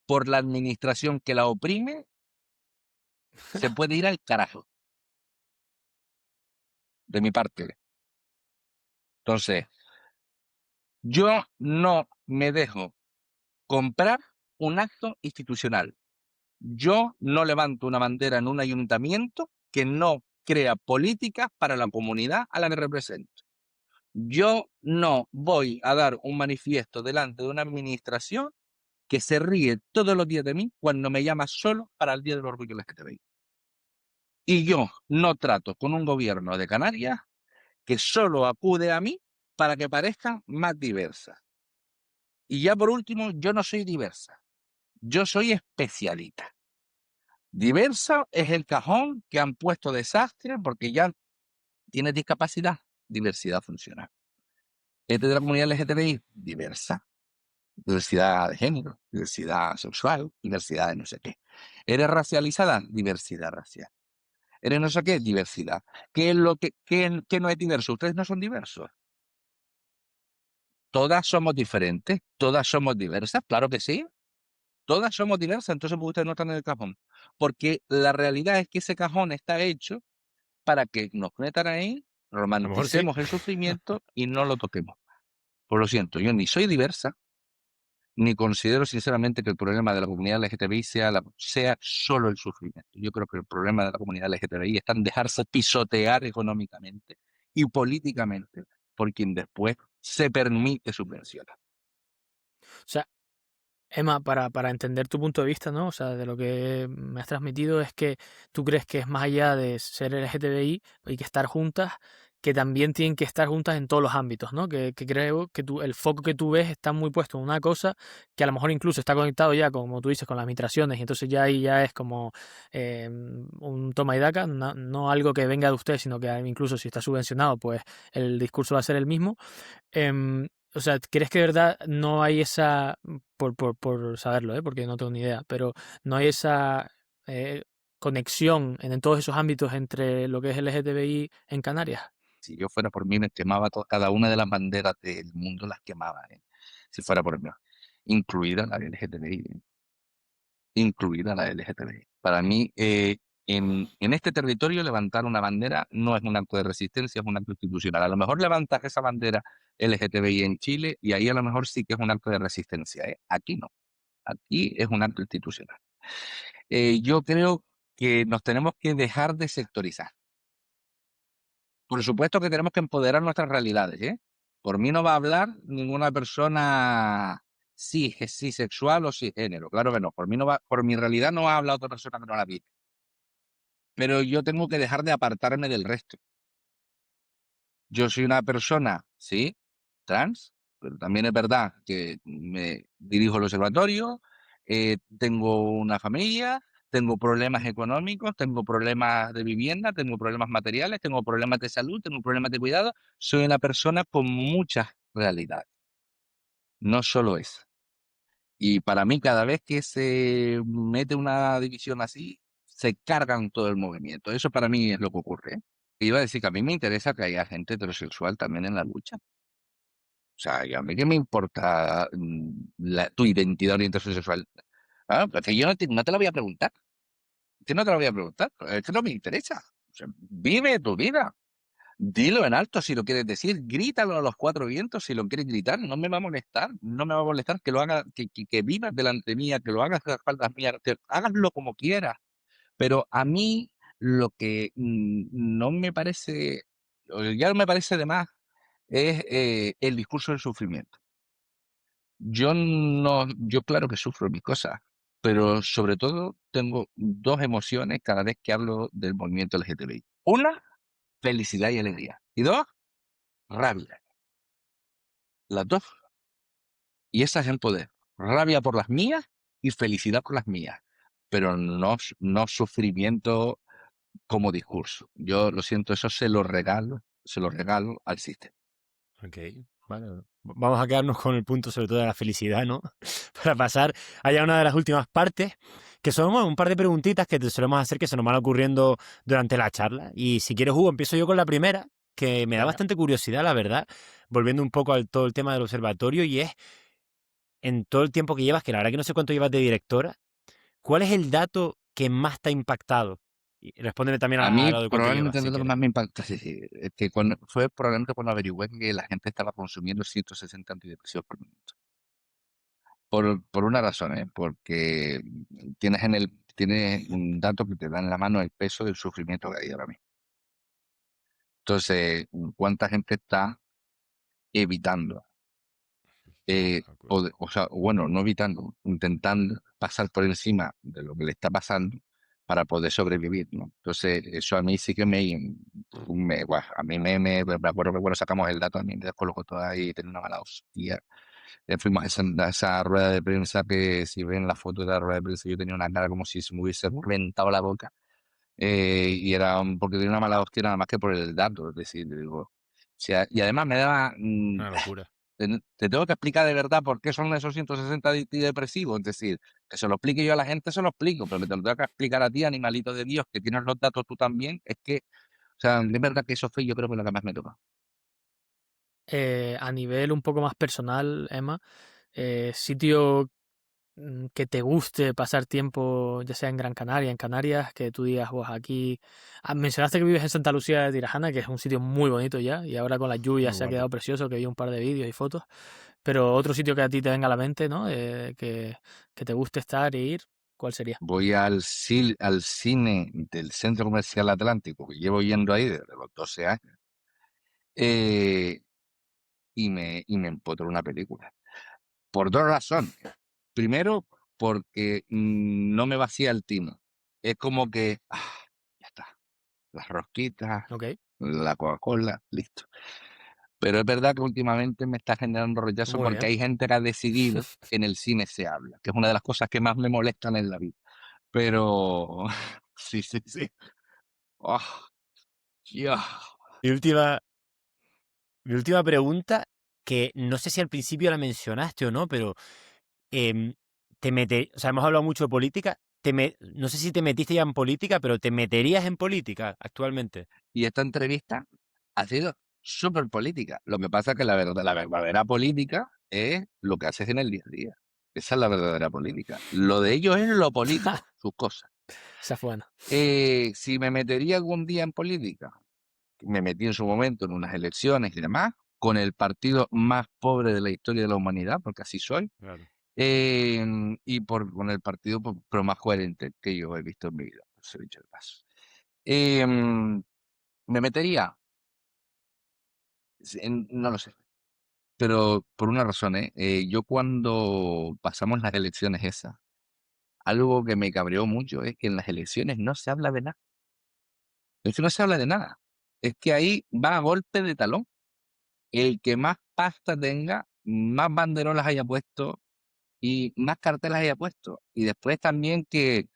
por la administración que la oprime, se puede ir al carajo. de mi parte. Entonces, yo no me dejo comprar un acto institucional. Yo no levanto una bandera en un ayuntamiento que no crea políticas para la comunidad a la que represento. Yo no voy a dar un manifiesto delante de una administración que se ríe todos los días de mí cuando me llama solo para el Día del Orgullo LGTBI. Y yo no trato con un gobierno de Canarias que solo acude a mí para que parezca más diversa. Y ya por último, yo no soy diversa, yo soy especialista. Diversa es el cajón que han puesto desastre porque ya tienes discapacidad, diversidad funcional. ¿Eres de la comunidad LGTBI? Diversa. Diversidad de género, diversidad sexual, diversidad de no sé qué. ¿Eres racializada? Diversidad racial. ¿Eres no sé qué? Diversidad. ¿Qué es lo qué no es diverso? ¿Ustedes no son diversos? ¿Todas somos diferentes? ¿Todas somos diversas? Claro que sí. Todas somos diversas, entonces pues, ustedes no están en el cajón. Porque la realidad es que ese cajón está hecho para que nos metan ahí, A lo mejor sí. romanticemos el sufrimiento y no lo toquemos. Por lo siento, yo ni soy diversa, ni considero sinceramente que el problema de la comunidad LGTBI sea solo el sufrimiento. Yo creo que el problema de la comunidad LGTBI está en dejarse pisotear económicamente y políticamente por quien después se permite subvencionar. O sea, Emma, para entender tu punto de vista, ¿no? O sea, de lo que me has transmitido es que tú crees que es más allá de ser LGTBI y que estar juntas, que también tienen que estar juntas en todos los ámbitos, ¿no? Que creo que el foco que tú ves está muy puesto en una cosa que a lo mejor incluso está conectado ya, como tú dices, con las migraciones, y entonces ya ahí ya es como un toma y daca, no algo que venga de usted, sino que incluso si está subvencionado, pues el discurso va a ser el mismo. Em, o sea, ¿crees que de verdad no hay esa, por saberlo, porque no tengo ni idea, pero no hay esa eh, conexión en todos esos ámbitos entre lo que es LGTBI en Canarias? Si yo fuera por mí, me quemaba cada una de las banderas del mundo, las quemaba, si fuera por mí, incluida la LGTBI, incluida la LGTBI. Para mí, en este territorio levantar una bandera no es un acto de resistencia, es un acto institucional. A lo mejor levantas esa bandera LGTBI en Chile y ahí a lo mejor sí que es un acto de resistencia. Aquí no, aquí es un acto institucional. Yo creo que nos tenemos que dejar de sectorizar. Por supuesto que tenemos que empoderar nuestras realidades, ¿eh? Por mí no va a hablar ninguna persona cisexual o cisgénero, claro que no. Por mí no va, por mi realidad no habla otra persona que no la vive. Pero yo tengo que dejar de apartarme del resto. Yo soy una persona, sí, trans, pero también es verdad que me dirijo al observatorio, tengo una familia, tengo problemas económicos, tengo problemas de vivienda, tengo problemas materiales, tengo problemas de salud, tengo problemas de cuidado. Soy una persona con muchas realidades, no solo esa. Y para mí, cada vez que se mete una división así, se cargan todo el movimiento. Eso para mí es lo que ocurre, ¿eh? Iba a decir que a mí me interesa que haya gente heterosexual también en la lucha. O sea, y a mí qué me importa tu identidad orientación sexual. Ah, pues que yo no te la voy a preguntar. Que no te la voy a preguntar. Es que no me interesa. O sea, vive tu vida. Dilo en alto si lo quieres decir. Grítalo a los cuatro vientos si lo quieres gritar. No me va a molestar. No me va a molestar que lo hagas, que vivas delante mía, que lo hagas a las espaldas mías. Háganlo como quieras. Pero a mí lo que no me parece, o ya no me parece de más, es el discurso del sufrimiento. Yo claro que sufro mis cosas, pero sobre todo tengo dos emociones cada vez que hablo del movimiento LGTBI. Una, felicidad y alegría. Y dos, rabia. Las dos. Y esa es el poder. Rabia por las mías y felicidad por las mías. Pero no sufrimiento como discurso. Yo lo siento, eso se lo regalo al sistema. Ok, bueno, vamos a quedarnos con el punto sobre todo de la felicidad, ¿no? Para pasar allá a una de las últimas partes, que son bueno, un par de preguntitas que te solemos hacer que se nos van ocurriendo durante la charla. Y si quieres, Hugo, empiezo yo con la primera, que me da Venga. bastante curiosidad, la verdad, volviendo un poco al todo el tema del observatorio, y es, en todo el tiempo que llevas, que la verdad que no sé cuánto llevas de directora, ¿cuál es el dato que más te ha impactado Y respóndeme también A a mí lo de cuánto llevas, probablemente si lo que quieres. más me impactó, sí, sí, es que fue probablemente cuando averigüé que la gente estaba consumiendo 160 antidepresivos por minuto. Por una razón, ¿eh? Porque tienes un dato que te da en la mano el peso del sufrimiento que hay ahora mismo. Entonces, ¿cuánta gente está evitando? Locura. O sea, bueno, no evitando, intentando pasar por encima de lo que le está pasando para poder sobrevivir, ¿no? Entonces, eso a mí sí que buah, a mí me acuerdo que cuando sacamos el dato, a mí me descolocó todo ahí, tenía una mala hostia. Fuimos a esa rueda de prensa que si ven la foto de la rueda de prensa, yo tenía una cara como si se me hubiese reventado la boca. Y era porque tenía una mala hostia nada más que por el dato, es decir, digo, o sea, y además me daba, Una locura. te tengo que explicar de verdad por qué son esos 160 antidepresivos, es decir, que se lo explique yo a la gente, se lo explico, pero que te lo tengo que explicar a ti, animalito de Dios, que tienes los datos tú también, es que, o sea, es verdad que eso fue yo creo que lo que más me toca. A nivel un poco más personal, Emma, sitio que te guste pasar tiempo, ya sea en Gran Canaria, en Canarias, que tú digas, pues aquí. Mencionaste que vives en Santa Lucía de Tirajana, que es un sitio muy bonito ya, y ahora con las lluvias Muy se ha quedado guapo. precioso, que vi un par de vídeos y fotos. Pero otro sitio que a ti te venga a la mente, ¿no? Que te guste estar e ir, ¿cuál sería? Voy al cine del Centro Comercial Atlántico, que llevo yendo ahí desde los 12 años, eh, y me empotro una película. Por dos razones. Primero, porque no me vacía el timo. Es como que, ya está, las rosquitas, Ok, la Coca-Cola, listo. Pero es verdad que últimamente me está generando rechazo muy porque bien. hay gente que ha decidido que en el cine se habla, que es una de las cosas que más me molestan en la vida. Pero, sí, sí, sí. Oh, ya. Mi última, mi última pregunta, que no sé si al principio la mencionaste o no, pero em, o sea, hemos hablado mucho de política. No sé si te metiste ya en política, pero ¿te meterías en política actualmente? Y esta entrevista ha sido súper política. Lo que pasa es que la verdadera política es lo que haces en el día a día. Esa es la verdadera política. Lo de ellos es lo político, sus cosas. Esa fue buena. Si me metería algún día en política, me metí en su momento en unas elecciones y demás, con el partido más pobre de la historia de la humanidad, porque así soy, Claro. con el partido pero más coherente que yo he visto en mi vida, por ser dicho de paso. Em, ¿Me metería? No lo sé, pero por una razón, ¿eh? Yo cuando pasamos las elecciones esas, algo que me cabreó mucho es que en las elecciones no se habla de nada. Es que no se habla de nada. Es que ahí va a golpe de talón. El que más pasta tenga, más banderolas haya puesto y más carteles haya puesto. Y después también que,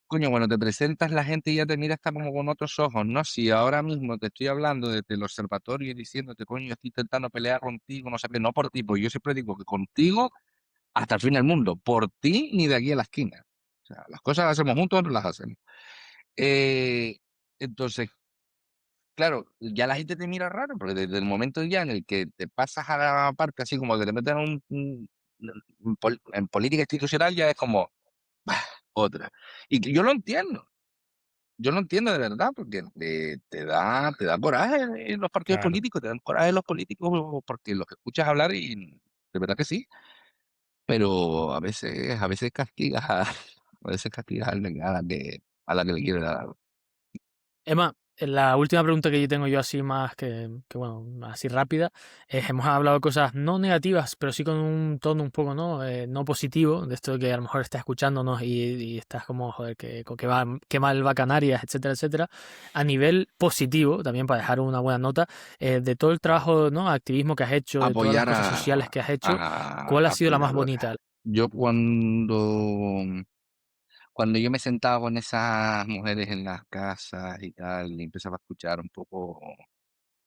coño, cuando te presentas la gente ya te mira hasta como con otros ojos, ¿no? Si ahora mismo te estoy hablando desde el observatorio y diciéndote, coño, yo estoy intentando pelear contigo, no sé qué, no por ti, porque yo siempre digo que contigo hasta el fin del mundo, por ti ni de aquí a la esquina. O sea, las cosas las hacemos juntos, no las hacemos. Eh, entonces, claro, ya la gente te mira raro, porque desde el momento ya en el que te pasas a la parte así como que te metes en política institucional, ya es como bah, otra. Y que yo lo entiendo de verdad, porque te da coraje en los partidos Claro. políticos, te dan coraje los políticos porque los escuchas hablar y de verdad que sí, pero a veces castigas a veces castigas a la que le quiere dar algo. Emma, la última pregunta que yo tengo yo así más que bueno, así rápida, es, hemos hablado de cosas no negativas, pero sí con un tono un poco, ¿no? No positivo, de esto de que a lo mejor estás escuchándonos y estás como, joder, que mal va Canarias, etcétera, etcétera. A nivel positivo, también para dejar una buena nota, de todo el trabajo, ¿no? Activismo que has hecho, de todas las Apoyar cosas sociales que has hecho, a ¿cuál ha sido la más cuidadores. bonita? Yo cuando yo me sentaba con esas mujeres en las casas y tal, y empezaba a escuchar un poco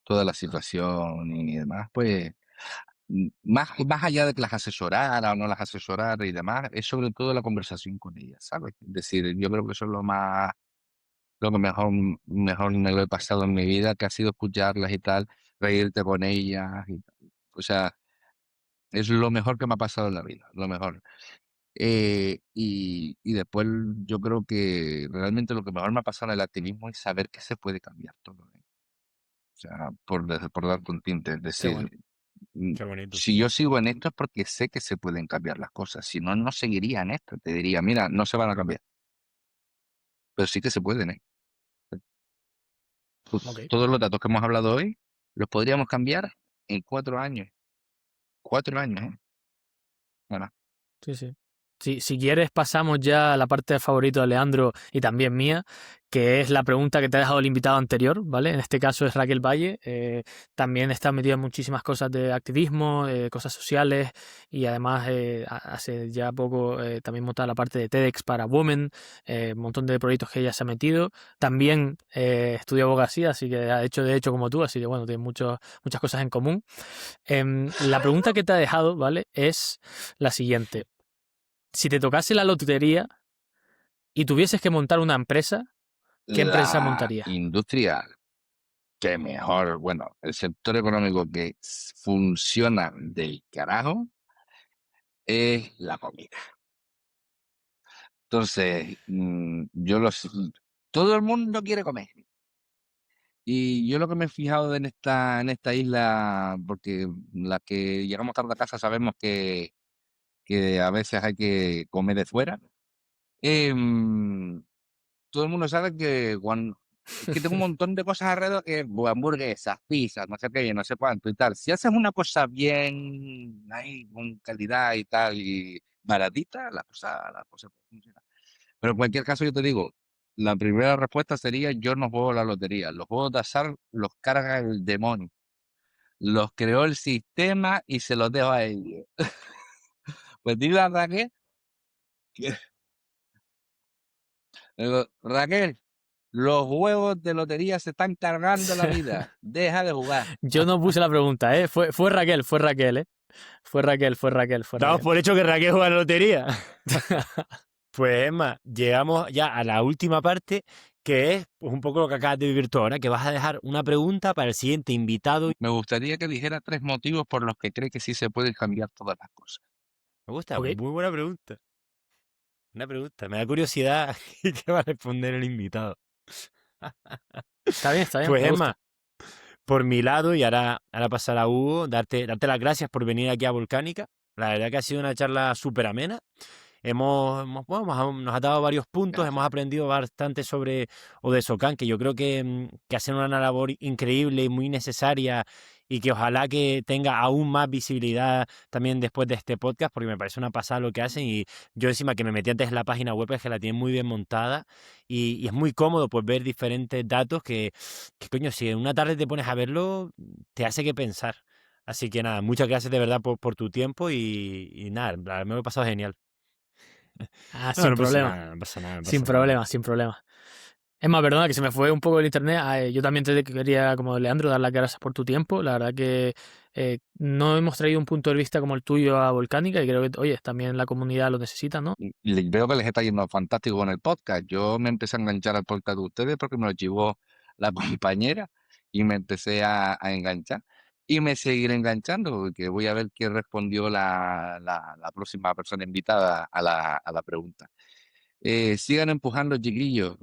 toda la situación y demás, pues más allá de que las asesorara o no las asesorara y demás, es sobre todo la conversación con ellas, ¿sabes? Es decir, yo creo que eso es lo que mejor me lo he pasado en mi vida, que ha sido escucharlas y tal, reírte con ellas y tal. O sea, es lo mejor que me ha pasado en la vida, lo mejor. Y después yo creo que realmente lo que mejor me ha pasado en el activismo es saber que se puede cambiar todo, ¿eh? O sea, por darte un tinte, es Qué bueno. decir, mm, Qué bonito. si yo sigo en esto es porque sé que se pueden cambiar las cosas. Si no, no seguiría en esto. Te diría, mira, no se van a cambiar, pero sí que se pueden, ¿eh? Ok. Todos los datos que hemos hablado hoy los podríamos cambiar en 4 años. 4 años, ¿eh? Bueno, Sí, sí. Si quieres, pasamos ya a la parte favorita de Leandro y también mía, que es la pregunta que te ha dejado el invitado anterior, ¿vale? En este caso es Raquel Valle. También está metida en muchísimas cosas de activismo, cosas sociales, y además hace ya poco también monta la parte de TEDx para Women, un montón de proyectos que ella se ha metido. También estudia abogacía, así que ha hecho de hecho como tú, así que bueno, tiene muchas cosas en común. La pregunta que te ha dejado, ¿vale? Es la siguiente. Si te tocase la lotería y tuvieses que montar una empresa, ¿qué empresa la montarías? industria que mejor, bueno, el sector económico que funciona del carajo es la comida. Entonces, todo el mundo quiere comer. Y yo lo que me he fijado en esta isla, porque las que llegamos tarde a casa sabemos que a veces hay que comer de fuera. em, Todo el mundo sabe que es que tengo un montón de cosas alrededor que hamburguesas, pizzas, no sé qué, no sé cuánto y tal. Si haces una cosa bien, ahí, con calidad y tal, y baratita, la cosa puede funcionar. Pero en cualquier caso, yo te digo, la primera respuesta sería: yo no juego la lotería. Los juegos de azar los carga el demonio. Los creó el sistema y se los dejo a ellos. Pues dile a Raquel, que- digo, Raquel, los juegos de lotería se están cargando la vida. Deja de jugar. Yo no puse la pregunta, ¿eh? Fue Raquel, ¿eh? Fue Damos Raquel. por hecho que Raquel juega a la lotería. Pues Emma, llegamos ya a la última parte, que es pues, un poco lo que acabas de vivir tú ahora, que vas a dejar una pregunta para el siguiente invitado. Me gustaría que dijera 3 motivos por los que cree que sí se pueden cambiar todas las cosas. Me gusta, Ok, muy buena pregunta. Una pregunta, me da curiosidad qué va a responder el invitado. está bien, Pues me gusta. Emma, por mi lado, y ahora pasar a Hugo, darte las gracias por venir aquí a Volcánica. La verdad que ha sido una charla súper amena. Bueno, nos ha dado varios puntos, hemos Gracias. aprendido bastante sobre Odesocan, que yo creo que hacen una labor increíble y muy necesaria y que ojalá que tenga aún más visibilidad también después de este podcast, porque me parece una pasada lo que hacen y yo encima que me metí antes en la página web es que la tienen muy bien montada y es muy cómodo pues ver diferentes datos que coño, si en una tarde te pones a verlo, te hace que pensar. Así que nada, muchas gracias de verdad por tu tiempo y nada, la verdad me lo he pasado genial. Ah, No, sin no pasa problema, nada, no pasa nada, no sin pasa nada. problema, sin problema. Es más, perdona que se me fue un poco el internet. Yo también te quería, como Leandro, dar las gracias por tu tiempo. La verdad que no hemos traído un punto de vista como el tuyo a Volcánica y creo que, oye, también la comunidad lo necesita, ¿no? Veo que les está yendo fantástico con el podcast. Yo me empecé a enganchar al podcast de ustedes porque me lo llevó la compañera y me empecé a enganchar. Y me seguiré enganchando porque voy a ver qué respondió la próxima persona invitada a la pregunta. Sigan empujando, chiquillos.